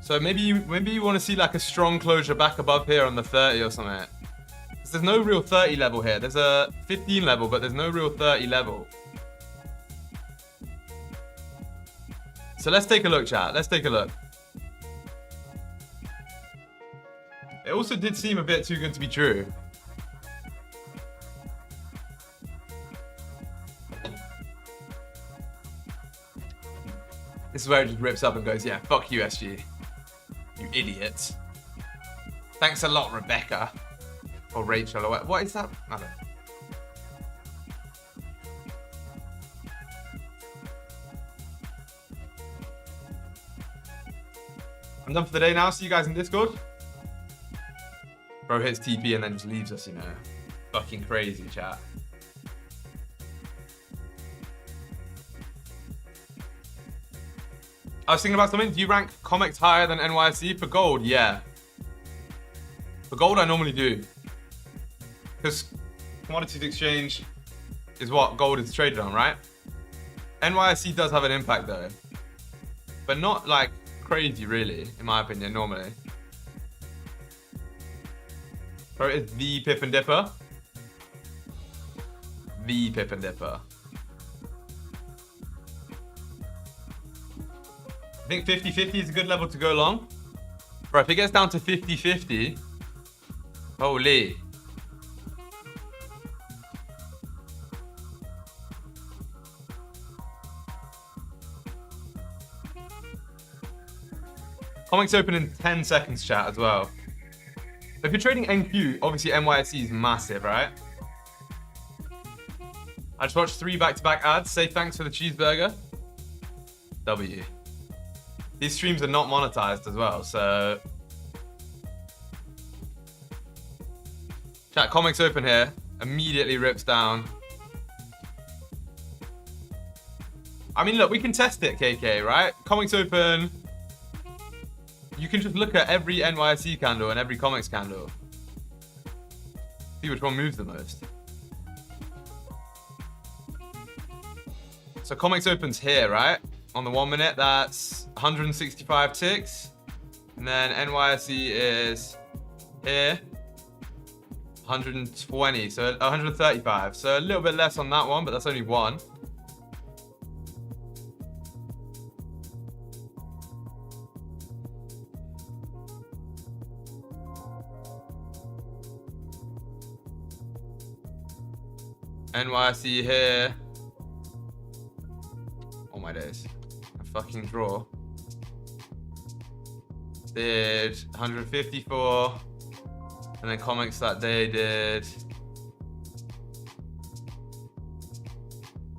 So maybe you want to see like a strong closure back above here on the 30 or something. Because there's no real 30 level here. There's a 15 level, but there's no real 30 level. So let's take a look, chat. Let's take a look. It also did seem a bit too good to be true. This is where it just rips up and goes, yeah, fuck USG. You idiots. Thanks a lot, Rebecca. Or Rachel. Or what is that? I don't know. I'm done for the day now. See you guys in Discord. Bro hits TP and then just leaves us, you know. Fucking crazy, chat. I was thinking about something. Do you rank comics higher than NYSE for gold? Yeah. For gold, I normally do. Because commodities exchange is what gold is traded on, right? NYSE does have an impact though. But not like crazy, really, in my opinion, normally. Bro, it's the Pip and Dipper. The Pip and Dipper. I think 50-50 is a good level to go long. Bro, if it gets down to 50-50, holy. Comics open in 10 seconds, chat, as well. If you're trading NQ, obviously NYSE is massive, right? I just watched 3 back-to-back ads. Say thanks for the cheeseburger. W. These streams are not monetized as well, so... Chat, comics open here. Immediately rips down. I mean, look, we can test it, KK, right? Comics open... You can just look at every NYSE candle and every comics candle. See which one moves the most. So comics opens here, right? On the 1 minute, that's 165 ticks. And then NYSE is here. 120, so 135. So a little bit less on that one, but that's only one. NYSE here. Oh my days. A fucking draw. Did 154. And then comics that day did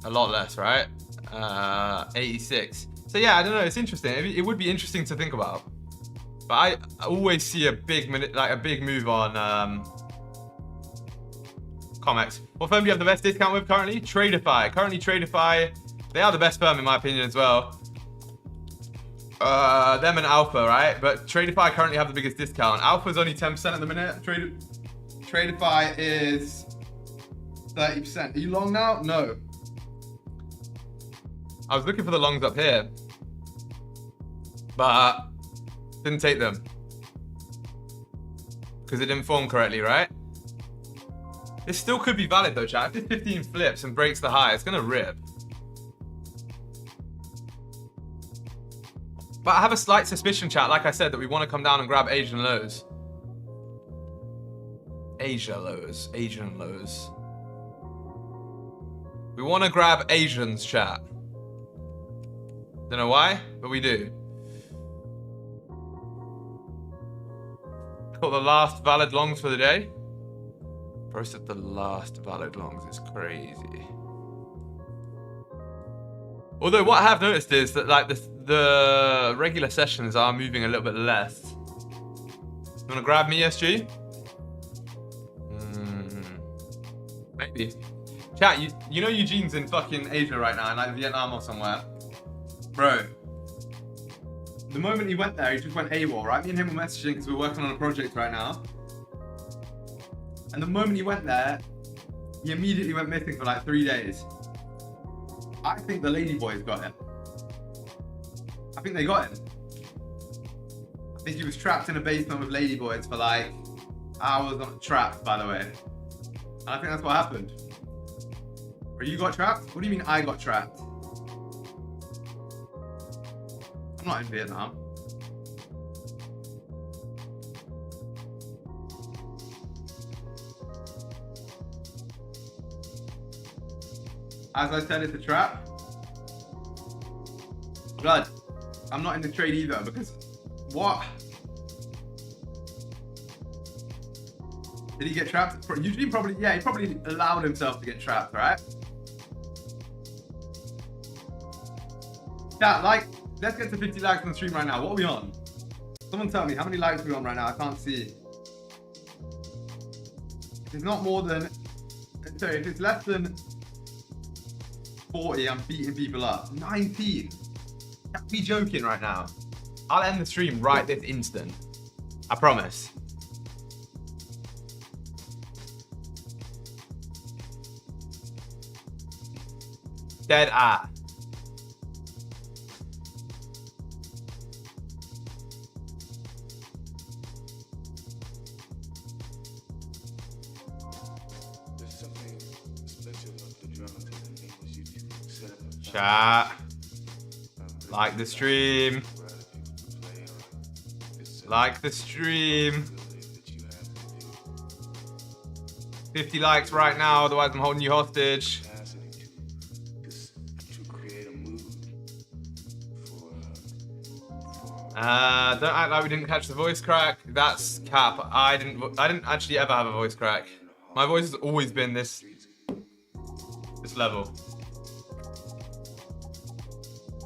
a lot less, right? 86. So yeah, I don't know. It's interesting. It would be interesting to think about. But I always see a big move on comics. What firm do you have the best discount with currently? Tradeify. Currently, Tradeify. They are the best firm in my opinion as well. Them and Alpha, right? But Tradeify currently have the biggest discount. Alpha's only 10% at the minute. Tradeify is 30%. Are you long now? No. I was looking for the longs up here, but didn't take them because it didn't form correctly, right? This still could be valid though, chat. If this 15 flips and breaks the high, it's gonna rip. But I have a slight suspicion, chat, like I said, that we want to come down and grab Asian lows. Asian lows. We want to grab Asians, chat. Don't know why, but we do. Got the last valid longs for the day. Process the last valid longs is crazy. Although what I have noticed is that like the regular sessions are moving a little bit less. You wanna grab me, SG? Maybe. Chat, you know Eugene's in fucking Asia right now, in like Vietnam or somewhere. Bro. The moment he went there, he just went AWOL, right? Me and him were messaging because we're working on a project right now. And the moment he went there, he immediately went missing for like 3 days. I think the ladyboys got him. I think they got him. I think he was trapped in a basement with ladyboys for like hours on trapped, by the way. And I think that's what happened. Or you got trapped? What do you mean I got trapped? I'm not in Vietnam. As I said, it's a trap. Blood, I'm not in the trade either because what? Did he get trapped? Usually probably, yeah, he probably allowed himself to get trapped, right? Yeah, like, let's get to 50 likes on the stream right now. What are we on? Someone tell me, how many likes are we on right now? I can't see. If it's not more than, sorry, if it's less than 40, I'm beating people up. 19. Can't be joking right now. I'll end the stream right this instant. I promise. Dead at. Chat. Like the stream. Like the stream. 50 likes right now, otherwise I'm holding you hostage. Don't act like we didn't catch the voice crack. That's cap. I didn't actually ever have a voice crack. My voice has always been this level.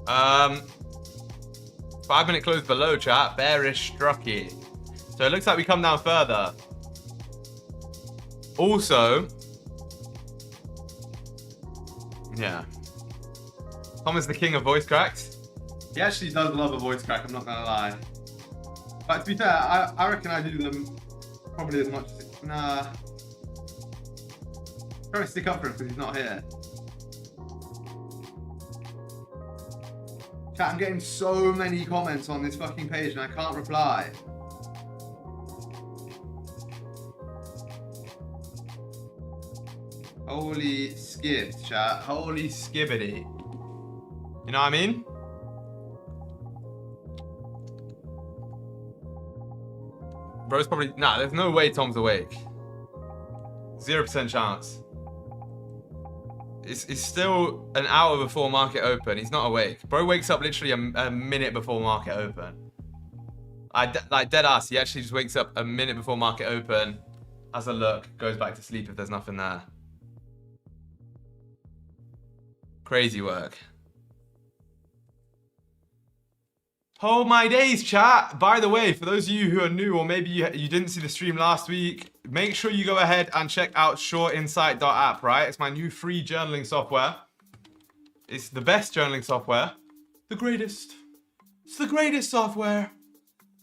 5-minute close below, chat. Bearish Strucky. So it looks like we come down further. Also, yeah. Tom is the king of voice cracks. He actually does love a voice crack, I'm not gonna lie. But to be fair, I reckon I do them probably as much as... Nah. I'm trying to stick up for him because he's not here. Chat, I'm getting so many comments on this fucking page and I can't reply. Holy skids, chat. Holy skibbity. You know what I mean? Bro's probably... Nah, there's no way Tom's awake. 0% chance. It's still an hour before market open. He's not awake. Bro wakes up literally a minute before market open. Like dead ass, he actually just wakes up a minute before market open, has a look, goes back to sleep if there's nothing there. Crazy work. Oh my days, chat. By the way, for those of you who are new or maybe you didn't see the stream last week, make sure you go ahead and check out SureInsight.app, right? It's my new free journaling software. It's the best journaling software. The greatest. It's the greatest software.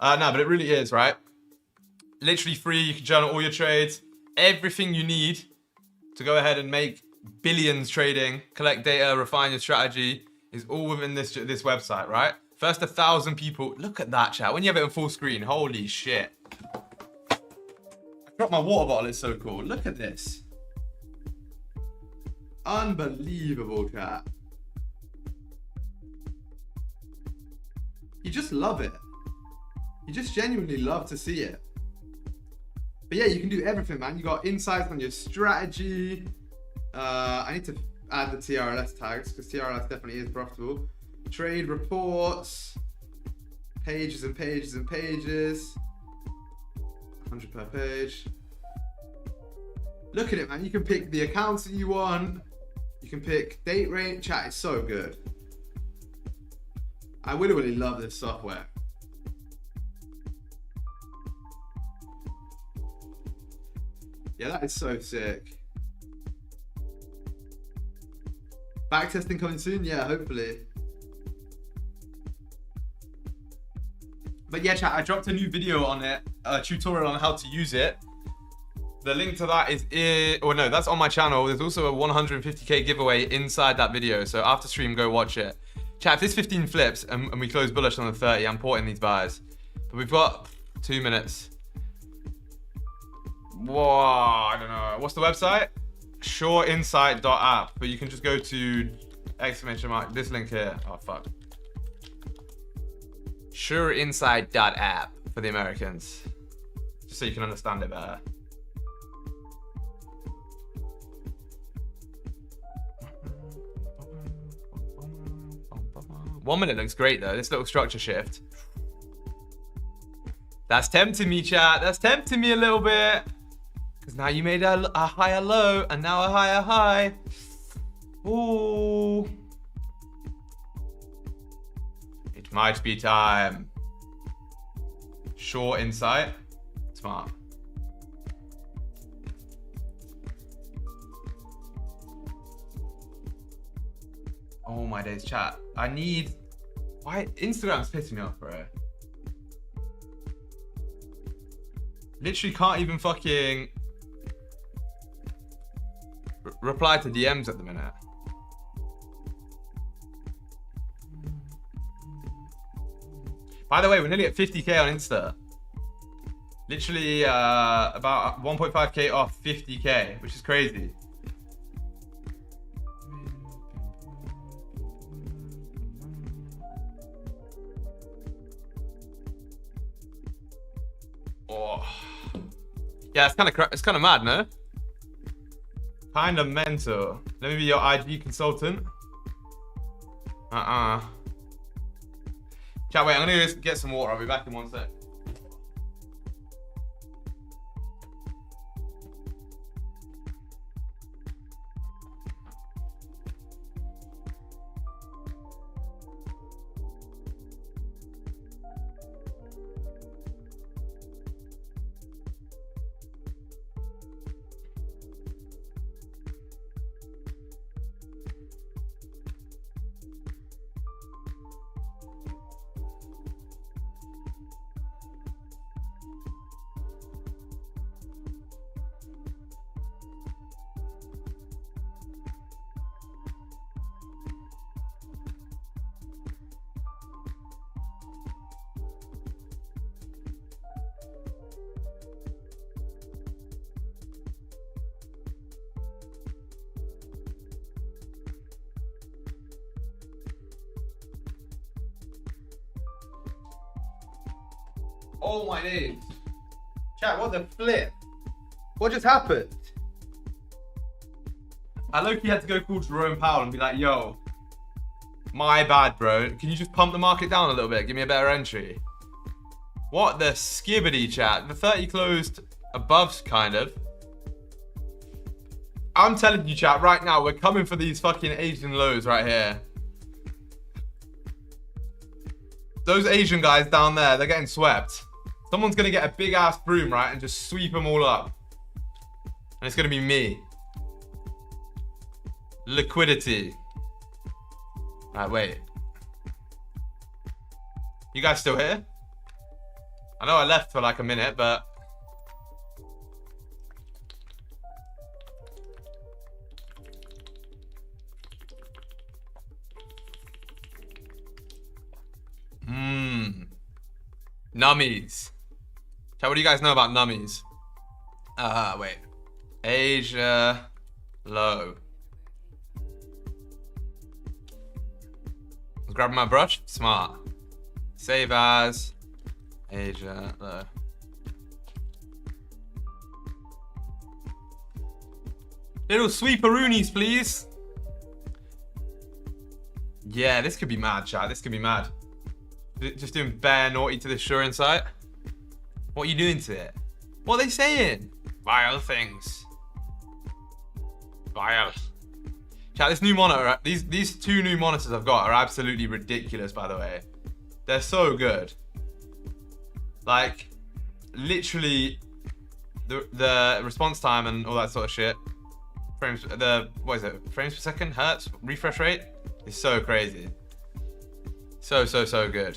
No, but it really is, right? Literally free. You can journal all your trades. Everything you need to go ahead and make billions trading, collect data, refine your strategy is all within this website, right? First 1,000 people. Look at that, chat. When you have it on full screen, holy shit. I dropped my water bottle. It's so cool. Look at this. Unbelievable, chat. You just love it. You just genuinely love to see it. But yeah, you can do everything, man. You got insights on your strategy. I need to add the TRLS tags because TRLS definitely is profitable. Trade reports, pages and pages and pages, 100 per page. Look at it, man. You can pick the accounts that you want. You can pick date range. Chat, it's so good. I really love this software. Yeah, that is so sick. Backtesting coming soon? Yeah, hopefully. But yeah, chat, I dropped a new video on it, a tutorial on how to use it. The link to that is that's on my channel. There's also a 150k giveaway inside that video. So after stream, go watch it. Chat, if this 15 flips and we close bullish on the 30, I'm porting these buys. But we've got 2 minutes. Whoa, I don't know. What's the website? SureInsight.app. But you can just go to ! This link here. Oh, fuck. SureInsight.app for the Americans. Just so you can understand it better. One minute looks great though. This little structure shift. That's tempting me, chat. That's tempting me a little bit. Now you made a higher low and now a higher high. Ooh. It might be time. Short insight. Smart. Oh my days, chat. I need... Why? Instagram's pissing me off, bro. Literally can't even fucking... reply to DMs at the minute. By the way, we're nearly at 50k on Insta. Literally about 1.5k off 50k, which is crazy. Oh. Yeah, it's kind of mad, no? Kind of mental. Let me be your IG consultant. Chat, wait, I'm gonna go get some water. I'll be back in 1 sec. Oh my days. Chat, what the flip? What just happened? I low-key had to go call Jerome Powell and be like, yo, my bad, bro. Can you just pump the market down a little bit? Give me a better entry. What the skibbity, chat? The 30 closed above, kind of. I'm telling you, chat, right now, we're coming for these fucking Asian lows right here. Those Asian guys down there, they're getting swept. Someone's going to get a big ass broom, right, and just sweep them all up. And it's going to be me. Liquidity. Right, wait. You guys still here? I know I left for like a minute, but... Nummies. Chat, what do you guys know about nummies? Wait. Asia low. I was grabbing my brush. Smart. Save as Asia low. Little sweeperoonies, please. Yeah, this could be mad, chat. This could be mad. Just doing bare naughty to the Shurin site. What are you doing to it? What are they saying? Vile things. Vile. Chat, this new monitor, these two new monitors I've got are absolutely ridiculous, by the way. They're so good. Like, literally, the response time and all that sort of shit. Frames, what is it? Frames per second? Hertz? Refresh rate? Is so crazy. So good.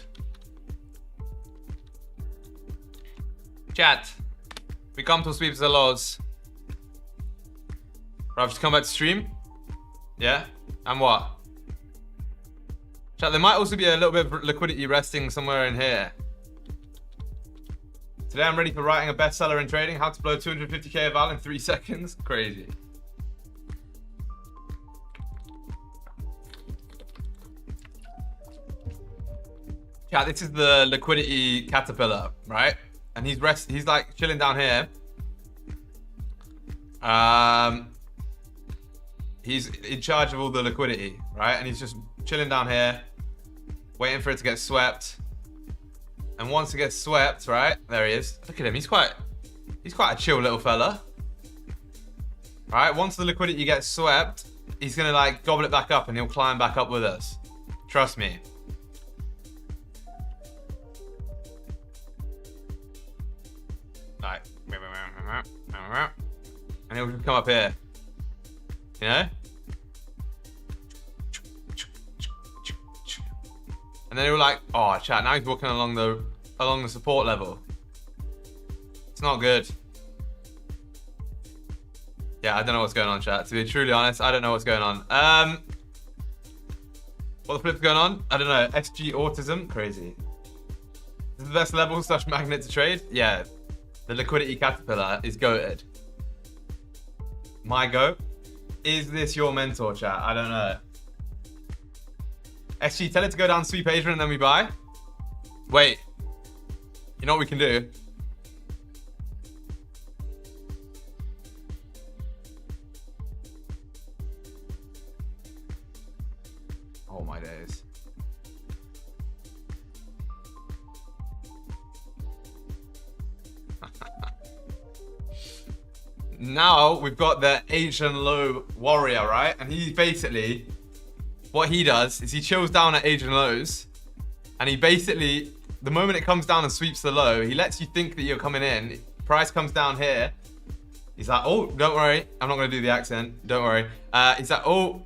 Chat, we come to sweeps the laws. I've just come back to stream. Yeah? And what? Chat, there might also be a little bit of liquidity resting somewhere in here. Today I'm ready for writing a bestseller in trading. How to blow 250k of Val in 3 seconds. Crazy. Yeah, this is the liquidity caterpillar, right? And he's like chilling down here. He's in charge of all the liquidity, right? And he's just chilling down here, waiting for it to get swept. And once it gets swept, right? There he is. Look at him. He's quite a chill little fella. Right? Once the liquidity gets swept, he's gonna like gobble it back up and he'll climb back up with us. Trust me. Like, and he'll come up here. You know? And then he'll like, oh chat, now he's walking along the support level. It's not good. Yeah, I don't know what's going on, chat. To be truly honest, I don't know what's going on. What the flip's going on? I don't know. XG autism? Crazy. Is the best level / magnet to trade? Yeah. The liquidity caterpillar is goated. My goat? Is this your mentor, chat? I don't know. XG, tell it to go down, sweep Asia, and then we buy. Wait. You know what we can do? Oh my days. Now we've got the Asian low warrior, right? And he basically, what he does is he chills down at Asian lows, and he basically, the moment it comes down and sweeps the low, he lets you think that you're coming in. Price comes down here. He's like, oh, don't worry. I'm not going to do the accent. Don't worry. He's like, oh,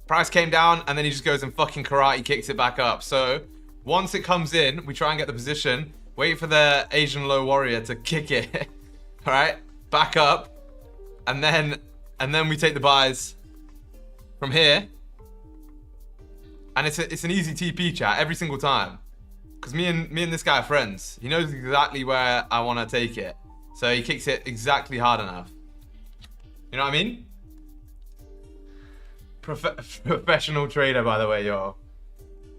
price came down, and then he just goes and fucking karate kicks it back up. So once it comes in, we try and get the position, wait for the Asian low warrior to kick it, all right, back up, and then we take the buys from here. And it's an easy TP, chat, every single time. Because me and this guy are friends. He knows exactly where I want to take it. So he kicks it exactly hard enough. You know what I mean? Professional trader, by the way, yo.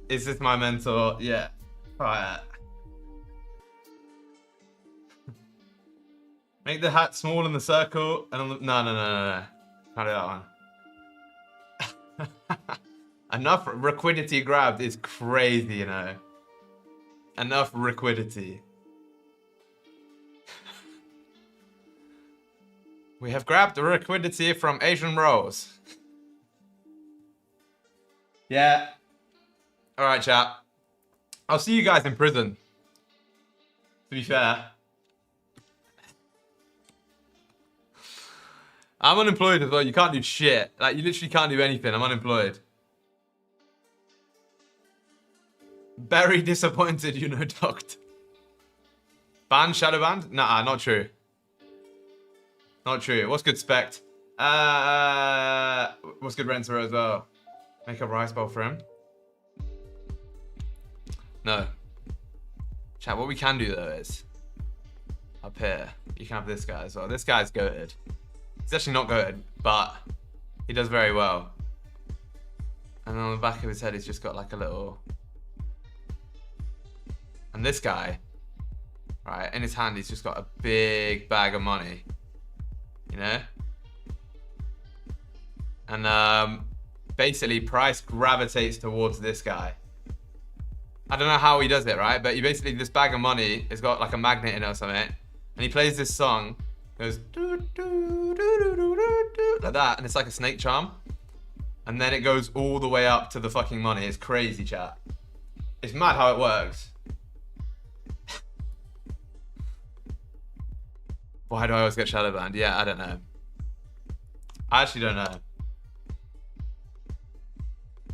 Is this my mentor? Yeah. Right. Make the hat small in the circle and on the... No. Can't do that one. Enough liquidity grabbed is crazy, you know. Enough liquidity. We have grabbed the liquidity from Asian Rose. Yeah. All right, chat. I'll see you guys in prison. To be fair. I'm unemployed as well. You can't do shit. Like, you literally can't do anything. I'm unemployed. Very disappointed, you know, docked. Ban, shadow banned? Nah, not true. Not true. What's good, Spect? What's good, Renter as well? Make a rice bowl for him. No. Chat, what we can do though is up here, you can have this guy as well. This guy's goated. He's actually not goated, but he does very well. And on the back of his head, he's just got like a little... And this guy, right, in his hand, he's just got a big bag of money, you know? And basically, price gravitates towards this guy. I don't know how he does it, right? But he basically, this bag of money has got like a magnet in it or something. And he plays this song, goes doo, doo, doo, doo, doo, doo, like that. And it's like a snake charm. And then it goes all the way up to the fucking money. It's crazy, chat. It's mad how it works. Why do I always get shadow banned? Yeah, I don't know. I actually don't know.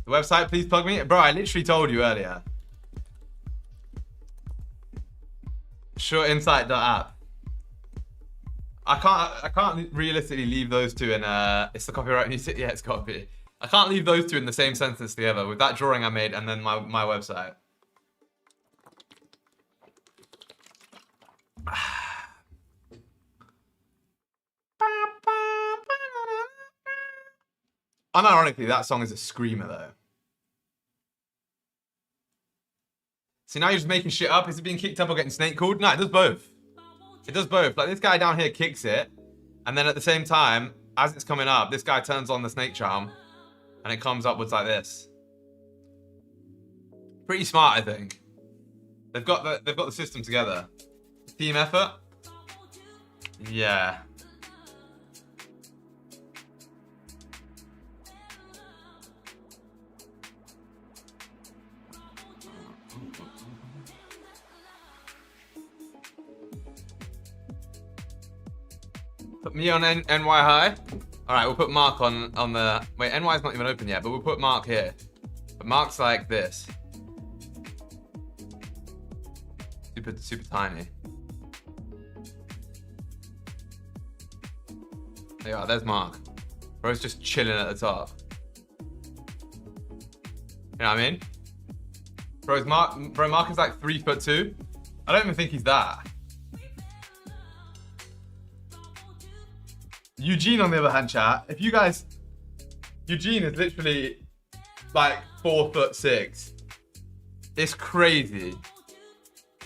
The website, please plug me. Bro, I literally told you earlier. Shortinsight.app. I can't realistically leave those two in it's the copyright music. Yeah, it's copy. I can't leave those two in the same sentence together with that drawing I made and then my website. Unironically, that song is a screamer though. See, now you're just making shit up. Is it being kicked up or getting snake called? No, it does both. It does both. Like, this guy down here kicks it, and then at the same time, as it's coming up, this guy turns on the snake charm, and it comes upwards like this. Pretty smart, I think. They've got the system together. Team effort. Yeah. Me on NY high. All right, we'll put Mark on the... Wait, NY's not even open yet, but we'll put Mark here. But Mark's like this. Super tiny. There you are, there's Mark. Bro's just chilling at the top. You know what I mean? Mark is like 3'2". I don't even think he's that. Eugene, on the other hand, chat. If you guys, Eugene is literally like 4'6". It's crazy.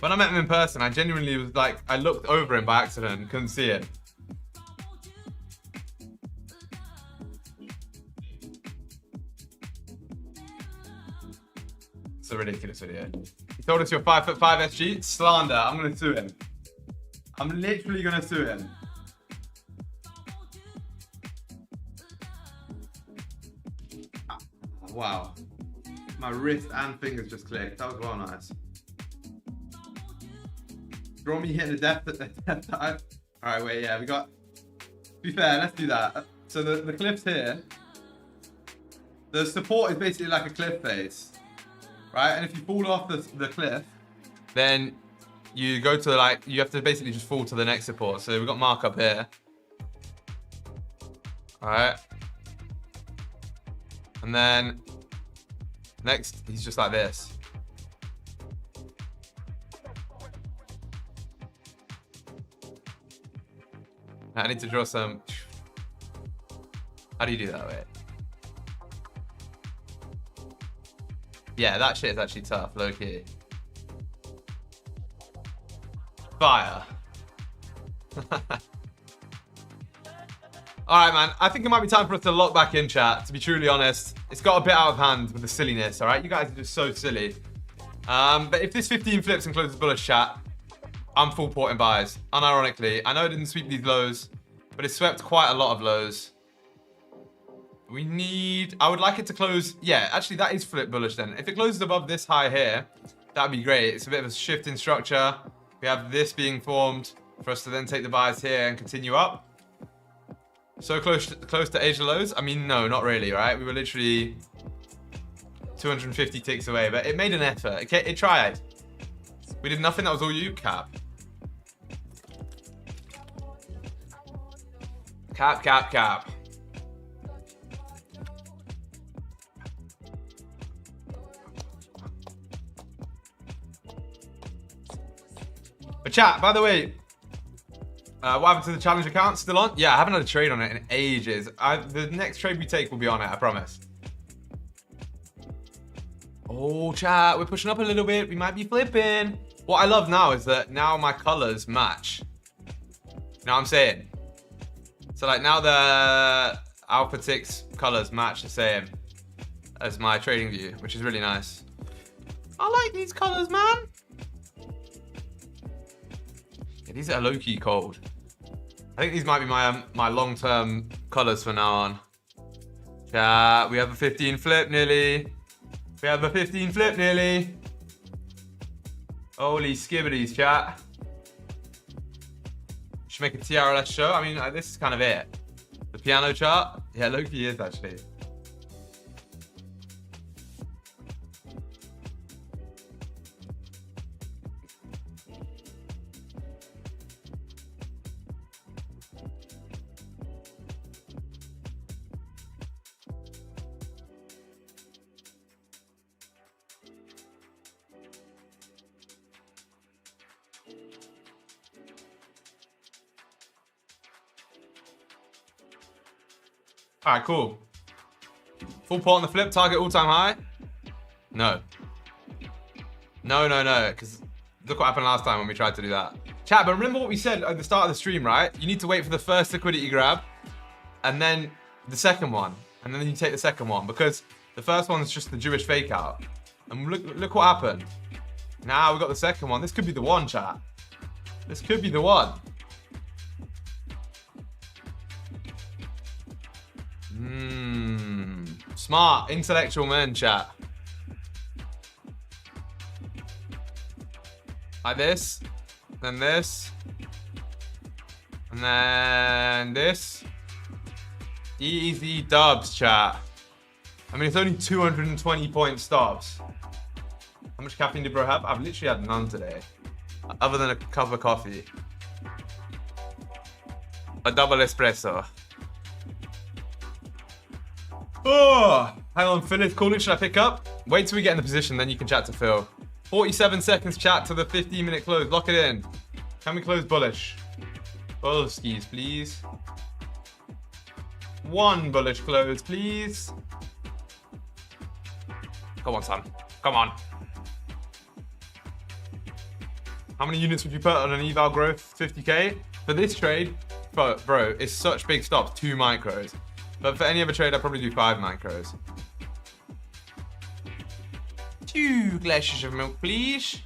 When I met him in person, I genuinely was like, I looked over him by accident and couldn't see him. It's a ridiculous video. He told us you're 5'5" SG. Slander. I'm gonna sue him. I'm literally gonna sue him. Wow. My wrist and fingers just clicked. That was well nice. Draw me hitting the depth dive. Alright, wait, yeah, we got... To be fair, let's do that. So the cliff's here. The support is basically like a cliff face. Right? And if you fall off the cliff, then you go to like... You have to basically just fall to the next support. So we've got Mark up here. Alright. And then next, he's just like this. I need to draw some. How do you do that? Wait. Yeah, that shit is actually tough, low key. Fire. Alright, man. I think it might be time for us to lock back in, chat, to be truly honest. It's got a bit out of hand with the silliness, alright? You guys are just so silly. But if this 15 flips and closes bullish, chat, I'm full porting buys. Unironically. I know it didn't sweep these lows, but it swept quite a lot of lows. We need... I would like it to close... Yeah, actually, that is flip bullish then. If it closes above this high here, that'd be great. It's a bit of a shift in structure. We have this being formed for us to then take the buys here and continue up. So close to Asia lows? I mean, no, not really, right? We were literally 250 ticks away, but it made an effort. It tried. We did nothing. That was all you, Cap. Cap. But chat, by the way, what happened to the challenge account? Still on? Yeah, I haven't had a trade on it in ages. The next trade we take will be on it, I promise. Oh, chat, we're pushing up a little bit. We might be flipping. What I love now is that now my colors match. You know what I'm saying? So like now the Alpha Ticks colors match the same as my trading view, which is really nice. I like these colors, man. Yeah, these are low-key cold. I think these might be my long-term colors from now on. Chat, we have a 15 flip nearly. We have a 15 flip nearly. Holy skibbities, chat. Should make a TRLS show. I mean, this is kind of it. The piano chart. Yeah, low-key is actually. All right, cool. Full pot on the flip, target all-time high? No. No, because look what happened last time when we tried to do that. Chat, but remember what we said at the start of the stream, right? You need to wait for the first liquidity grab, and then the second one, and then you take the second one, because the first one's just the Jewish fake out. And look what happened. Now we got the second one. This could be the one, chat. This could be the one. Smart, intellectual men, chat. Like this, then this, And then this. Easy dubs, chat. I mean, it's only 220 point stops. How much caffeine did bro have? I've literally had none today. Other than a cup of coffee. A double espresso. Oh, hang on, Phil is calling. Should I pick up? Wait till we get in the position, then you can chat to Phil. 47 seconds chat to the 15-minute close. Lock it in. Can we close bullish? Bullskis, please. One bullish close, please. Come on, son. Come on. How many units would you put on an eval growth? 50k? For this trade, bro, it's such big stops, 2 micros. But for any other trade, I'd probably do 5 micros. 2 glasses of milk, please.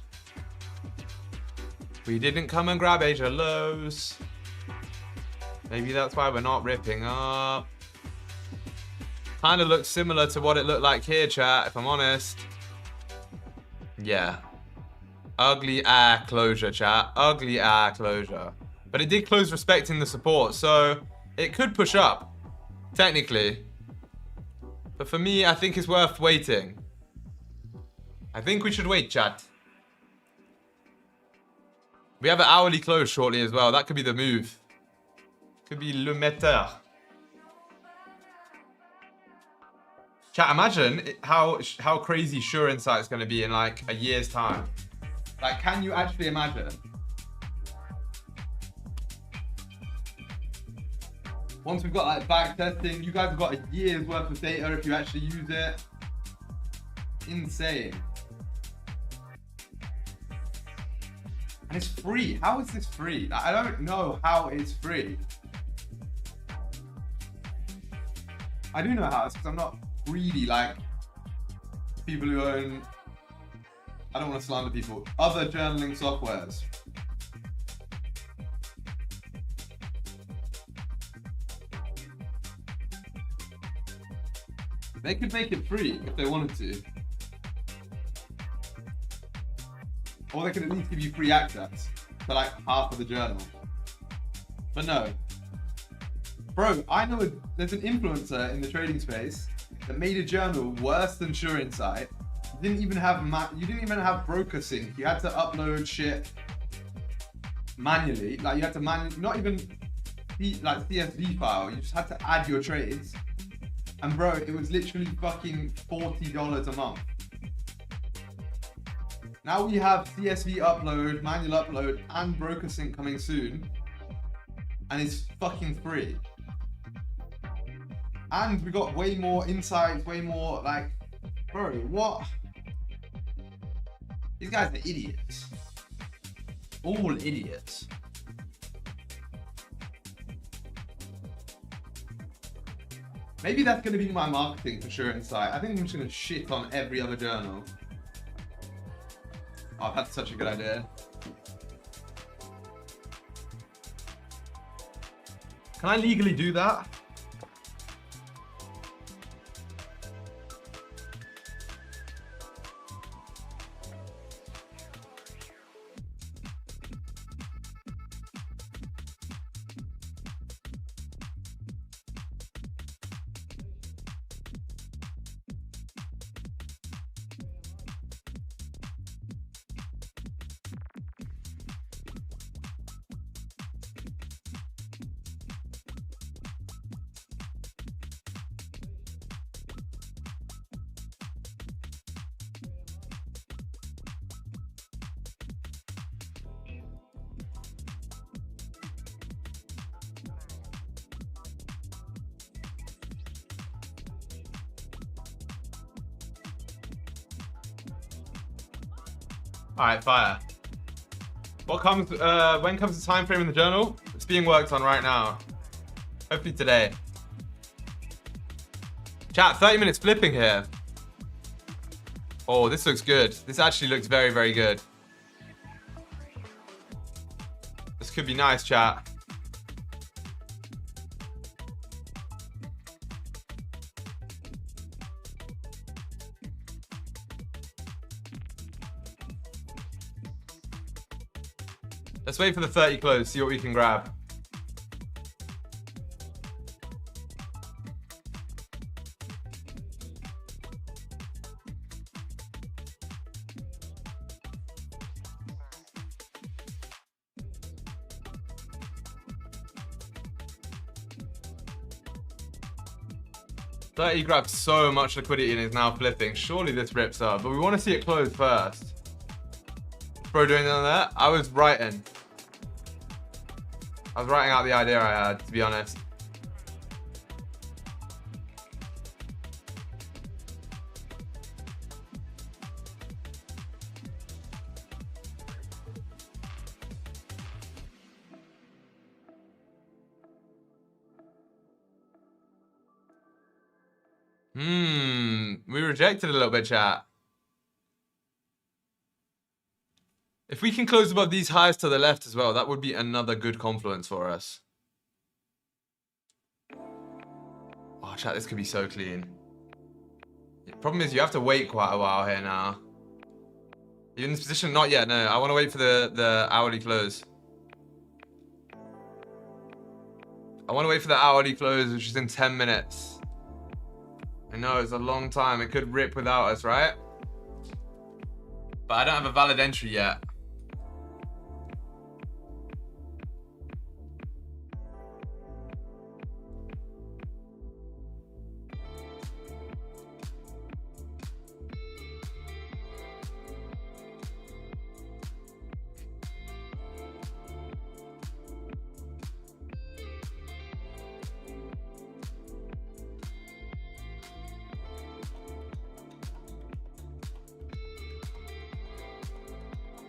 We didn't come and grab Asia lows. Maybe that's why we're not ripping up. Kind of looks similar to what it looked like here, chat, if I'm honest. Yeah. Ugly closure, chat. Ugly closure. But it did close respecting the support, so it could push up. Technically. But for me, I think it's worth waiting. I think we should wait, chat. We have an hourly close shortly as well. That could be the move. Could be le metteur. Chat, imagine how crazy Sure Insight is going to be in like a year's time. Like, can you actually imagine? Once we've got like back testing, you guys have got a year's worth of data if you actually use it. Insane. And it's free. How is this free? I don't know how it's free. I do know how, it's because I'm not greedy like people who own, I don't want to slander people, other journaling softwares. They could make it free if they wanted to. Or they could at least give you free access to like half of the journal. But no. Bro, I know there's an influencer in the trading space that made a journal worse than Sure Insight. You didn't even have broker sync. You had to upload shit manually. Like you had to not even like CSV file. You just had to add your trades. And bro, it was literally fucking $40 a month. Now we have CSV upload, manual upload, and broker sync coming soon. And it's fucking free. And we got way more insights, way more like, bro, what? These guys are idiots. All idiots. Maybe that's going to be my marketing for Sure Insight. I think I'm just going to shit on every other journal. Oh, that's such a good idea. Can I legally do that? All right, fire. What comes? When comes the time frame in the journal? It's being worked on right now. Hopefully today. Chat, 30 minutes flipping here. Oh, this looks good. This actually looks very, very good. This could be nice, chat. Let's wait for the 30 close, see what we can grab. 30 grabbed so much liquidity and is now flipping. Surely this rips up, but we want to see it close first. Bro doing on that? I was writing out the idea I had, to be honest. We rejected a little bit, chat. If we can close above these highs to the left as well, that would be another good confluence for us. Oh, chat, this could be so clean. The problem is you have to wait quite a while here now. Are you in this position? Not yet, no. I want to wait for the hourly close. I want to wait for the hourly close, which is in 10 minutes. I know, it's a long time. It could rip without us, right? But I don't have a valid entry yet.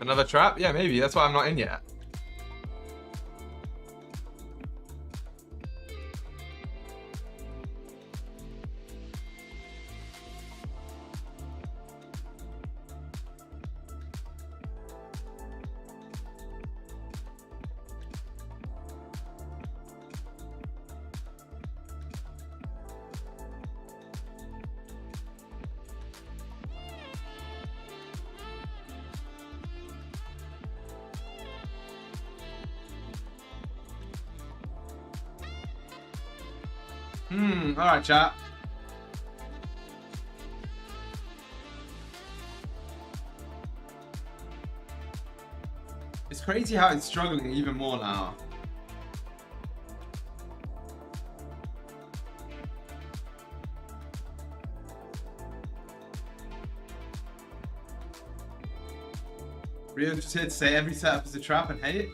Another trap? Yeah, maybe. That's why I'm not in yet. All right, chat. It's crazy how it's struggling even more now. Rio's just here to say every setup is a trap and hate.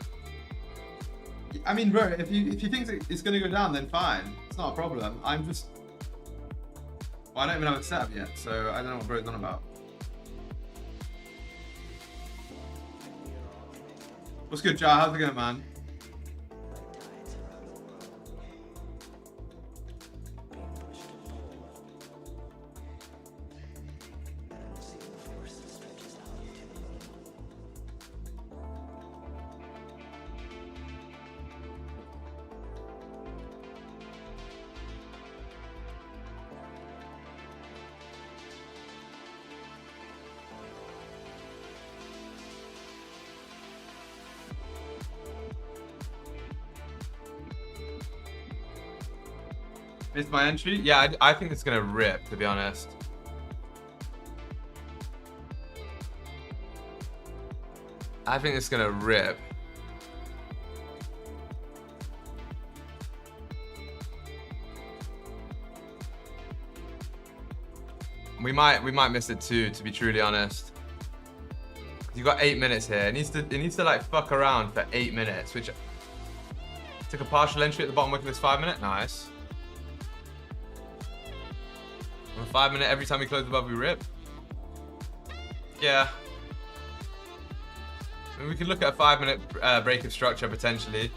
I mean, bro, if you think it's gonna go down, then fine. It's not a problem. I'm just... Well, I don't even have a setup yet, so I don't know what bro's on about. What's good, Jar? How's it going, man? Missed my entry? Yeah, I think it's gonna rip, to be honest. I think it's gonna rip. We might miss it too, to be truly honest. You got 8 minutes here. It needs to like fuck around for 8 minutes, which took a partial entry at the bottom. Working this 5 minute, nice. 5 minute every time we close above, we rip. Yeah. I mean, we could look at a 5 minute break of structure potentially.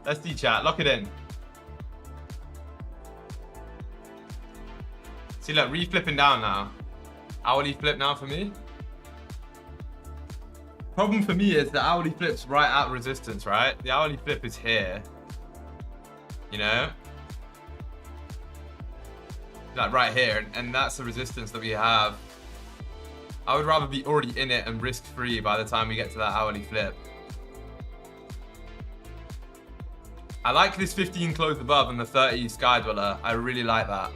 Let's see, chat. Lock it in. See, look, re-flipping down now. Hourly flip now for me. Problem for me is the hourly flip's right at resistance, right? The hourly flip is here. You know? Like right here. And that's the resistance that we have. I would rather be already in it and risk-free by the time we get to that hourly flip. I like this 15 closed above and the 30 Sky Dweller. I really like that.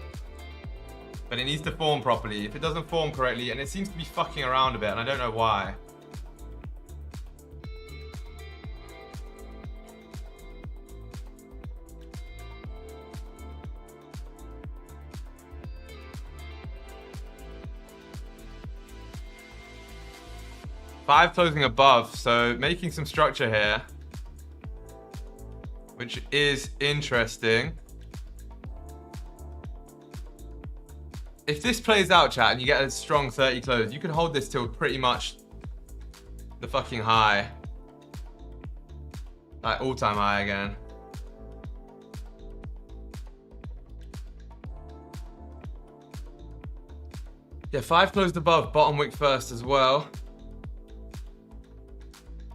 But it needs to form properly. If it doesn't form correctly, and it seems to be fucking around a bit, and I don't know why. Five closing above, so making some structure here, which is interesting. If this plays out, chat, and you get a strong 30 close, you can hold this till pretty much the fucking high. Like all-time high again. Yeah, 5 closed above, bottom wick first as well.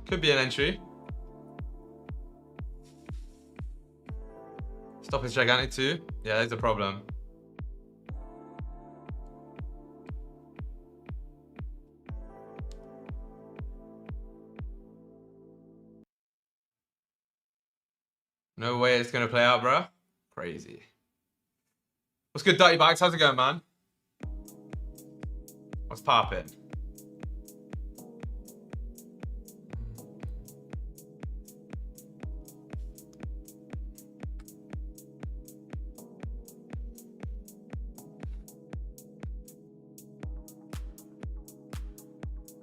Could be an entry. Stop is gigantic too. Yeah, there's a problem. No way it's gonna play out, bro. Crazy. What's good, Dirty Bikes? How's it going, man? What's poppin'?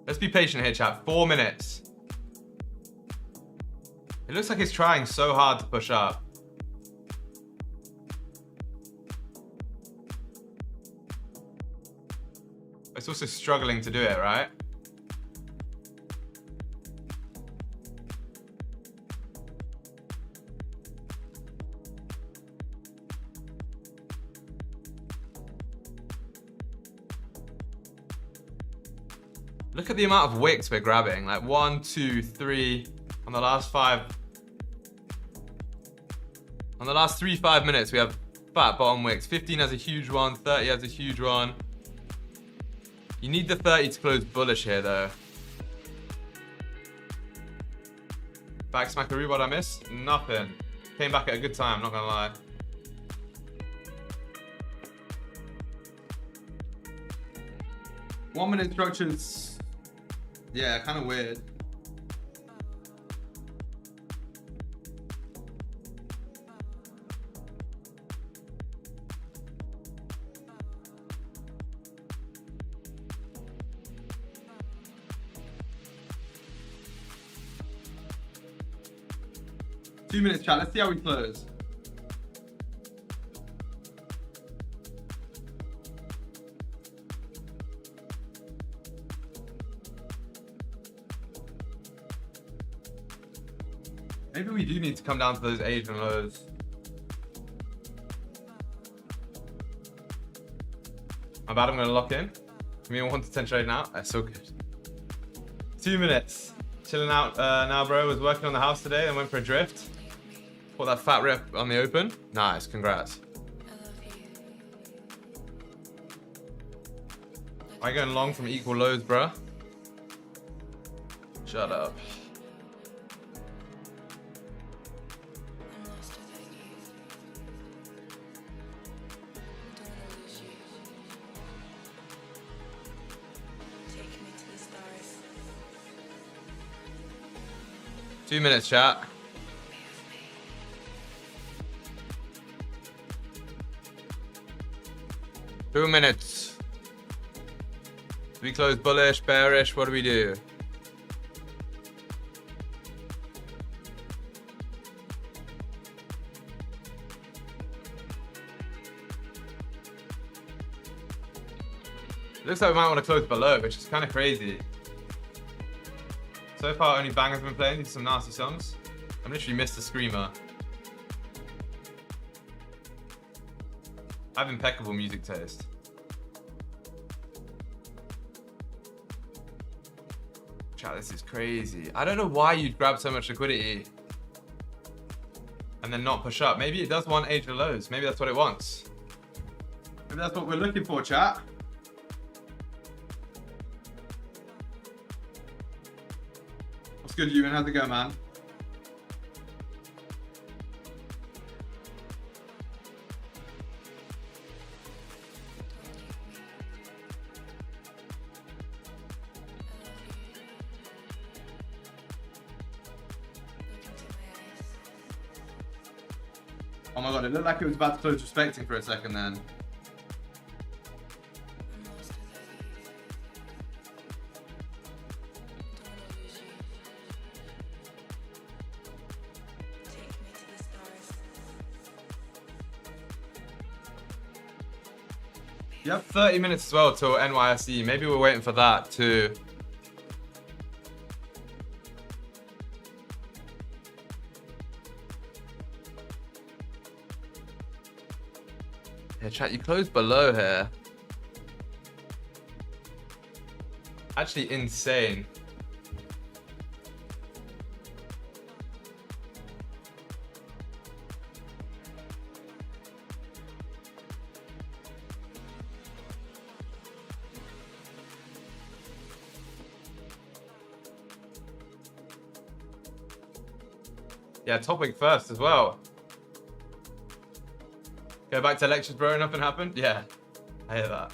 Let's be patient here, chat. 4 minutes. It looks like it's trying so hard to push up. It's also struggling to do it, right? Look at the amount of wicks we're grabbing. Like 1, 2, 3 on the last 5. On the last 5 minutes, we have fat bottom wicks. 15 has a huge one, 30 has a huge one. You need the 30 to close bullish here, though. Back smackaroo, what I missed? Nothing. Came back at a good time, not gonna lie. One-minute structures, yeah, kind of weird. Two minutes, chat. Let's see how we close. Maybe we do need to come down to those Asian lows. My bad, I'm going to lock in. Give me a 1 to 10 trade now. That's so good. 2 minutes. Chilling out now, bro. Was working on the house today and went for a drift. Caught that fat rip on the open. Nice, congrats. Why are you going long from equal lows, bro? Shut up. Two minutes, chat. Two minutes. Do we close bullish, bearish? What do we do? Looks like we might want to close below, which is kind of crazy. So far, only bangers have been playing. These are some nasty songs. I've literally missed a screamer. I have impeccable music taste. Chat, this is crazy. I don't know why you'd grab so much liquidity and then not push up. Maybe it does want Asian lows. Maybe that's what it wants. Maybe that's what we're looking for, chat. What's good, Ewan? How's it going, man? Oh my god, it looked like it was about to close respecting for a second then. You have 30 minutes as well till NYSE. Maybe we're waiting for that too. Yeah, chat, you closed below here. Actually insane. Yeah, topic first as well. Go back to lectures, bro. Nothing happened? Yeah, I hear that.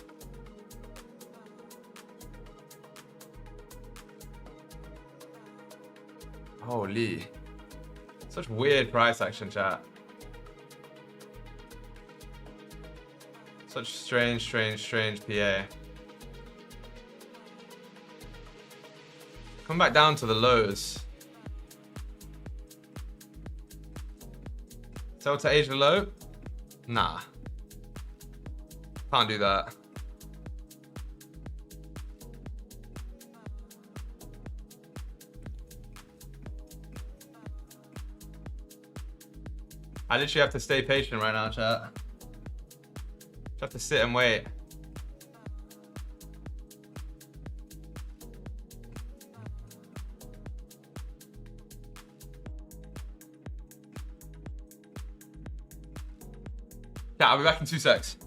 Holy. Such weird price action, chat. Such strange PA. Come back down to the lows. Sell to Asia low? Nah. Can't do that. I literally have to stay patient right now, chat. Just have to sit and wait. Yeah, I'll be back in 2 secs.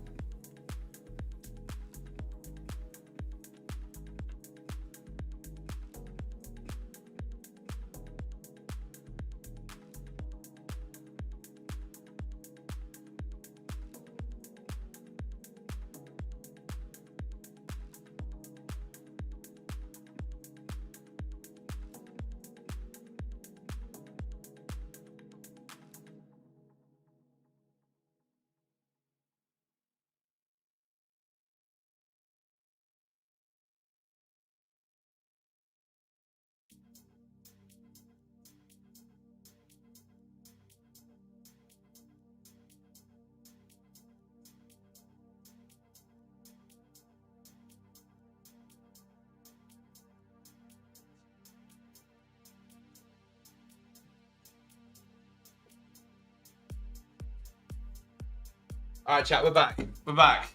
All right, chat, we're back. We're back.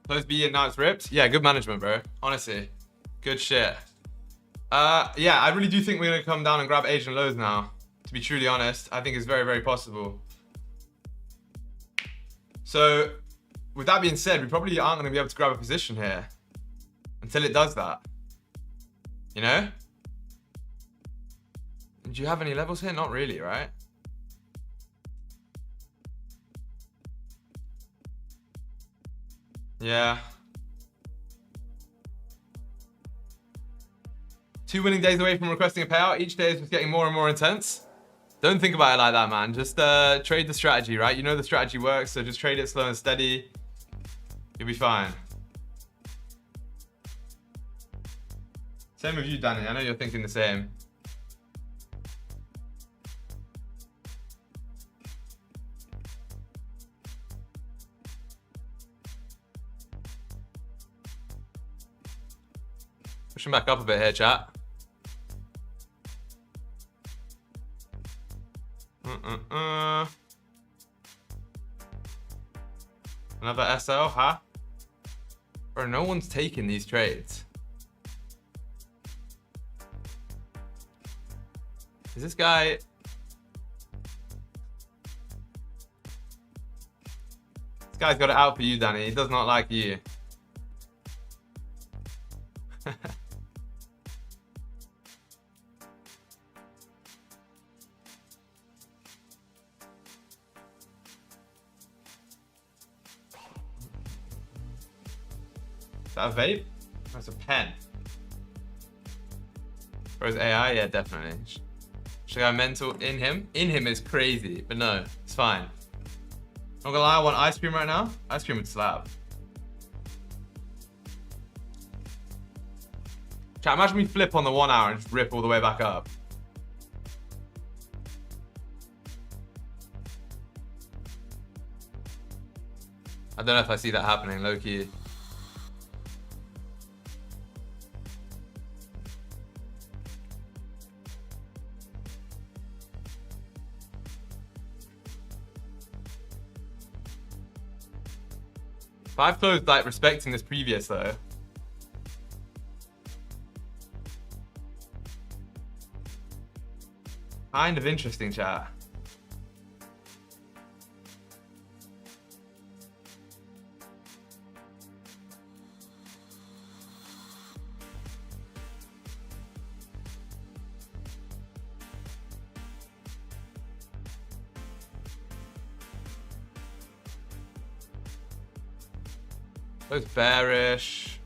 Close B and now it's ripped. Yeah, good management, bro. Honestly, good shit. Yeah, I really do think we're gonna come down and grab Asian lows now. To be truly honest, I think it's very possible. So, with that being said, we probably aren't gonna be able to grab a position here until it does that. You know? Do you have any levels here? Not really, right? Yeah. 2 winning days away from requesting a payout. Each day is just getting more and more intense. Don't think about it like that, man. Just trade the strategy, right? You know the strategy works, so just trade it slow and steady. You'll be fine. Same with you, Danny. I know you're thinking the same. Pushing back up a bit here, chat. Another SL, huh? Bro, no one's taking these trades. Is this guy... This guy's got it out for you, Danny. He does not like you. that a vape? That's a pen. Whereas AI, yeah, definitely. Should I go mental in him? In him is crazy, but no, it's fine. Not gonna lie, I want ice cream right now. Ice cream would slap. Chat, imagine me flip on the 1 hour and just rip all the way back up. I don't know if I see that happening, low key. If I've closed like respecting this previous though. Kind of interesting, chat. Looks bearish.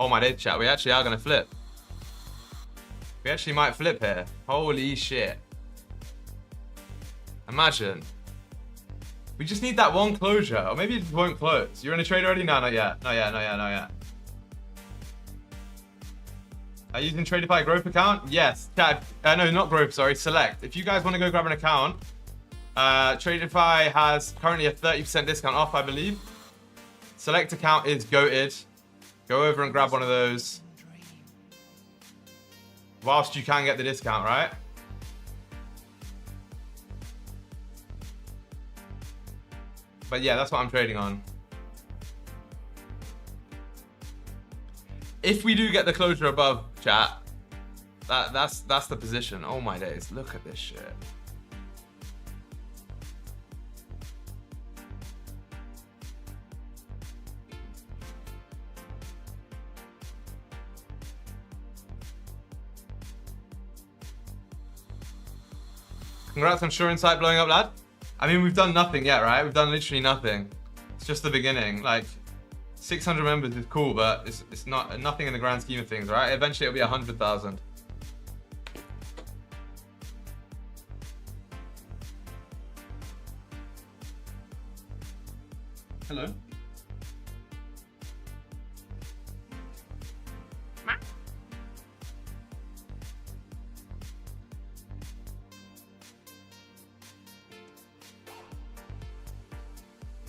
Oh my days, chat. We actually are going to flip. We actually might flip here. Holy shit. Imagine. We just need that one closure. Or maybe it won't close. You're in a trade already? No, not yet. Not yet, not yet, not yet. Are you using Tradeify Growth account? Yes. Chat. No, not Growth, sorry. Select. If you guys want to go grab an account, Tradeify has currently a 30% discount off, I believe. Select account is goated. Go over and grab one of those. Whilst you can get the discount, right? But yeah, that's what I'm trading on. If we do get the closure above, chat, that's the position. Oh my days, look at this shit. Congrats on Sure Insight blowing up, lad. I mean, we've done nothing yet, right? We've done literally nothing. It's just the beginning. Like, 600 members is cool, but it's not nothing in the grand scheme of things, right? Eventually, it'll be 100,000. Hello.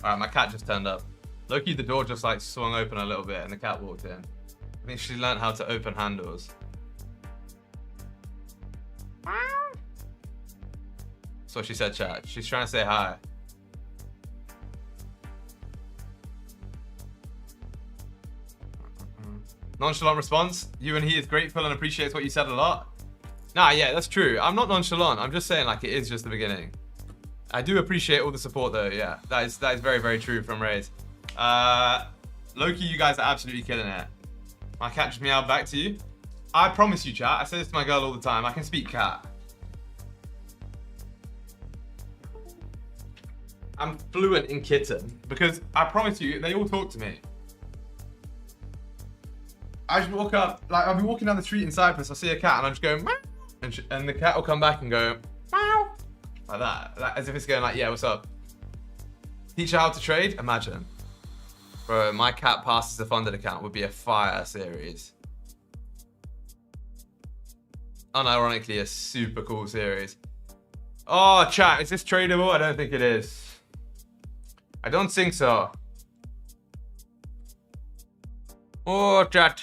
Alright, my cat just turned up. Loki, the door just like swung open a little bit and the cat walked in. I think she learned how to open handles. That's what she said, chat. She's trying to say hi. Nonchalant response. You and he is grateful and appreciates what you said a lot. Nah, yeah, that's true. I'm not nonchalant. I'm just saying like it is just the beginning. I do appreciate all the support though, yeah. That is very, very true from Raze. Loki, you guys are absolutely killing it. My cat just meowed back to you. I promise you, chat, I say this to my girl all the time, I can speak cat. I'm fluent in kitten because I promise you, they all talk to me. I just walk up, like I'll be walking down the street in Cyprus, I'll see a cat and I'm just going, meow, and the cat will come back and go, meow. Like that, like, as if it's going like, yeah, what's up? Teach her how to trade? Imagine. Bro, my cat passes the funded account would be a fire series. Unironically, a super cool series. Oh, chat, is this tradable? I don't think it is. I don't think so. Oh, chat.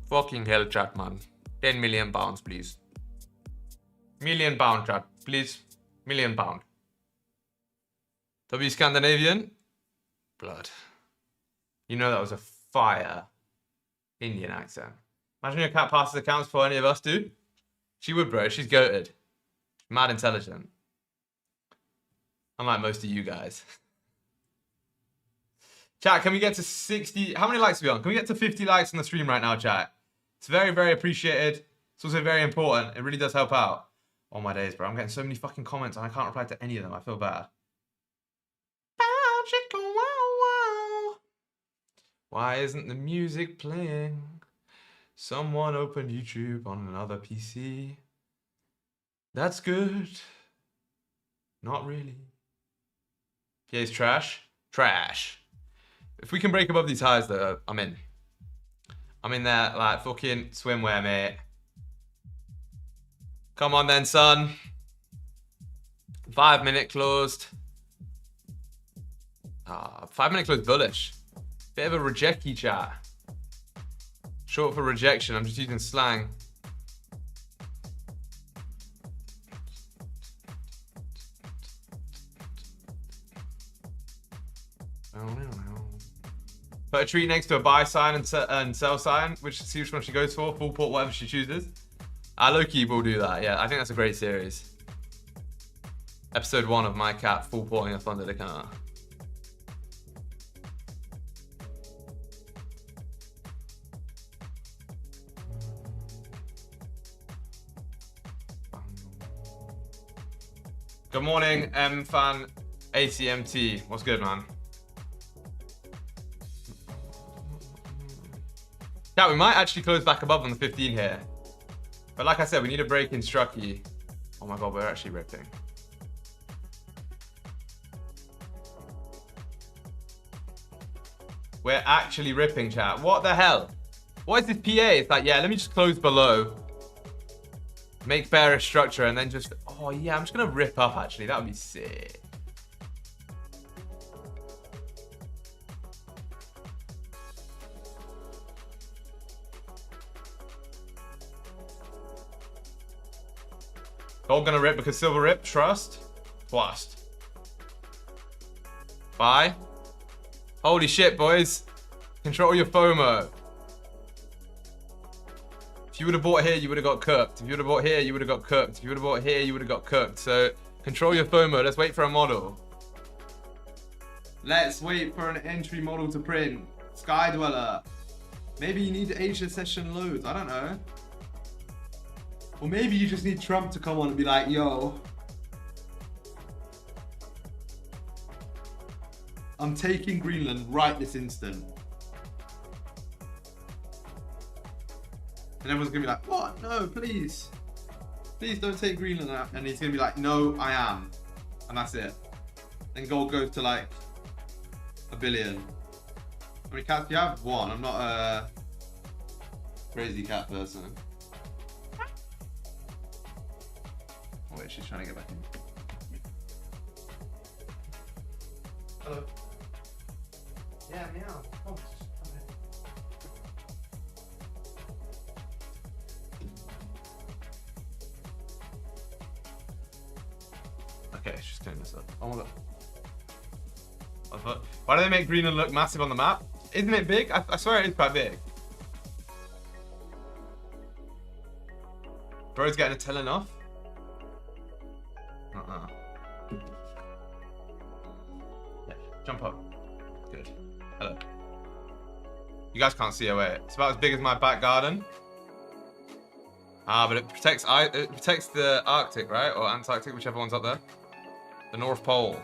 Fucking hell, chat, man. 10 million pounds, please. £1 million, chat, please. £1 million. W Scandinavian. Blood. You know that was a fire Indian accent. Imagine your cat passes accounts before any of us do. She would, bro. She's goated. Mad intelligent. Unlike most of you guys. Chat, can we get to 60? How many likes are we on? Can we get to 50 likes on the stream right now, chat? It's very, very appreciated. It's also very important. It really does help out. Oh my days, bro. I'm getting so many fucking comments and I can't reply to any of them. I feel bad. Why isn't the music playing? Someone opened YouTube on another PC. That's good. Not really. PA's trash. Trash. If we can break above these highs, though, I'm in. I'm in there like fucking swimwear, mate. Come on then, son. 5 minute closed. 5 minute closed bullish. Bit of a rejecty chat. Short for rejection. I'm just using slang. Put a treat next to a buy sign and sell sign, see which one she goes for. Full port, whatever she chooses. Low-key will do that. Yeah, I think that's a great series. Episode 1 of my cat full porting a funded account. Good morning, M-Fan ACMT. What's good, man? Yeah, we might actually close back above on the 15 here. But like I said, we need a break in Strucky. Oh my god, we're actually ripping. We're actually ripping, chat. What the hell? What is this PA? It's like, yeah, let me just close below. Make bearish structure and then just... Oh yeah, I'm just gonna rip up actually. That would be sick. Gold gonna rip because silver rip. Trust. Trust. Buy. Holy shit, boys. Control your FOMO. If you would have bought here, you would have got cooked. If you would have bought here, you would have got cooked. If you would have bought here, you would have got cooked. So control your FOMO. Let's wait for a model. Let's wait for an entry model to print. Sky Dweller. Maybe you need Asia session loads. I don't know. Or maybe you just need Trump to come on and be like, yo, I'm taking Greenland right this instant. And everyone's gonna be like, what? No, please. Please don't take Greenland out. And he's gonna be like, no, I am. And that's it. Then gold goes to like $1 billion. How many cats do you have? 1. I'm not a crazy cat person. Oh wait, she's trying to get back in. Hello. Yeah, meow. Oh, okay, she's cleaning this up. Oh my god. Why do they make Greenland look massive on the map? Isn't it big? I swear it is quite big. Bro's getting a tell enough. Yeah, jump up. Good. Hello. You guys can't see away. It's about as big as my back garden. But it protects the Arctic, right? Or Antarctic, whichever one's up there. The North Pole.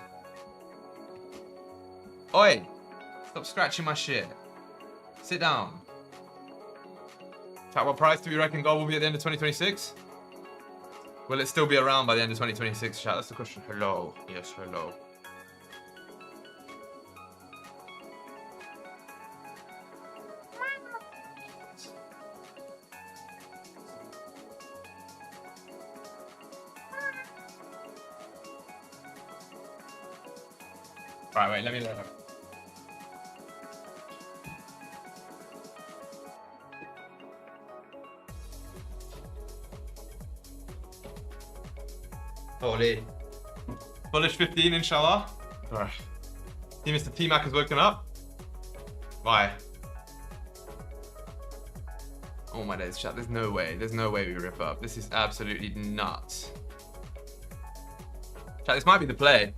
Oi! Stop scratching my shit. Sit down. Chat, what price do we reckon gold will be at the end of 2026? Will it still be around by the end of 2026, chat? That's the question. Hello. Yes, hello. Right, wait, let me look. Holy. Bullish 15, inshallah. Alright. See, Mr. T-Mac has woken up. Bye. Oh my days, chat. There's no way. There's no way we rip up. This is absolutely nuts. Chat, this might be the play.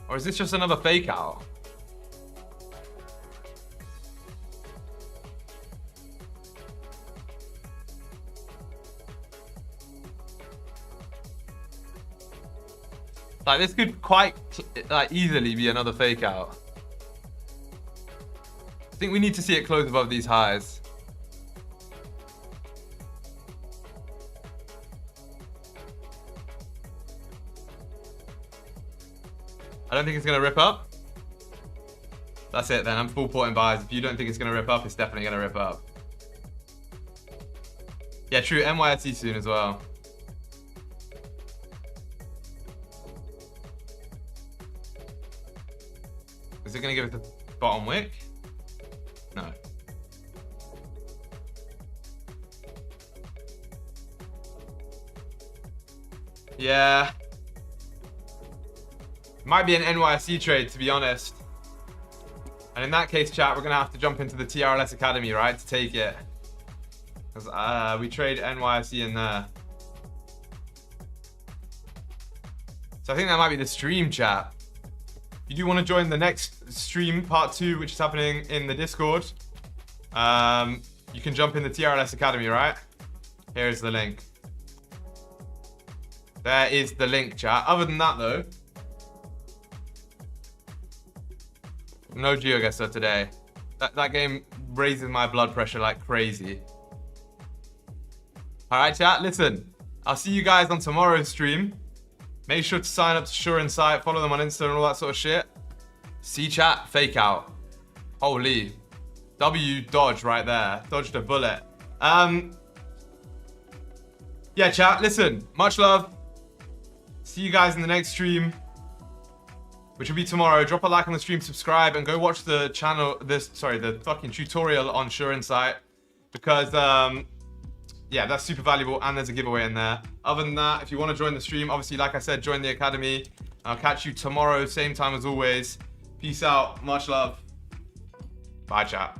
Or is this just another fake out? Like, this could quite like easily be another fake out. I think we need to see it close above these highs. I don't think it's going to rip up. That's it then. I'm full porting buys. If you don't think it's going to rip up, it's definitely going to rip up. Yeah, true. NYSE soon as well. Is it going to give it the bottom wick? No. Yeah. Might be an NYSE trade, to be honest. And in that case, chat, we're going to have to jump into the TRLS Academy, right, to take it. Because we trade NYSE in there. So I think that might be the stream, chat. If you do want to join the next stream, part 2, which is happening in the Discord, you can jump in the TRLS Academy, right? Here's the link. There is the link, chat. Other than that, though, no GeoGuessr today. That game raises my blood pressure like crazy. Alright, chat, listen. I'll see you guys on tomorrow's stream. Make sure to sign up to Sure Insight, follow them on Insta and all that sort of shit. See, chat, fake out. Holy. W dodge right there. Dodged a bullet. Yeah, chat, listen. Much love. See you guys in the next stream, which will be tomorrow. Drop a like on the stream, subscribe, and go watch the channel, the fucking tutorial on Sure Insight, because yeah, that's super valuable, and there's a giveaway in there. Other than that, if you want to join the stream, obviously, like I said, join the academy. I'll catch you tomorrow, same time as always. Peace out, much love. Bye, chat.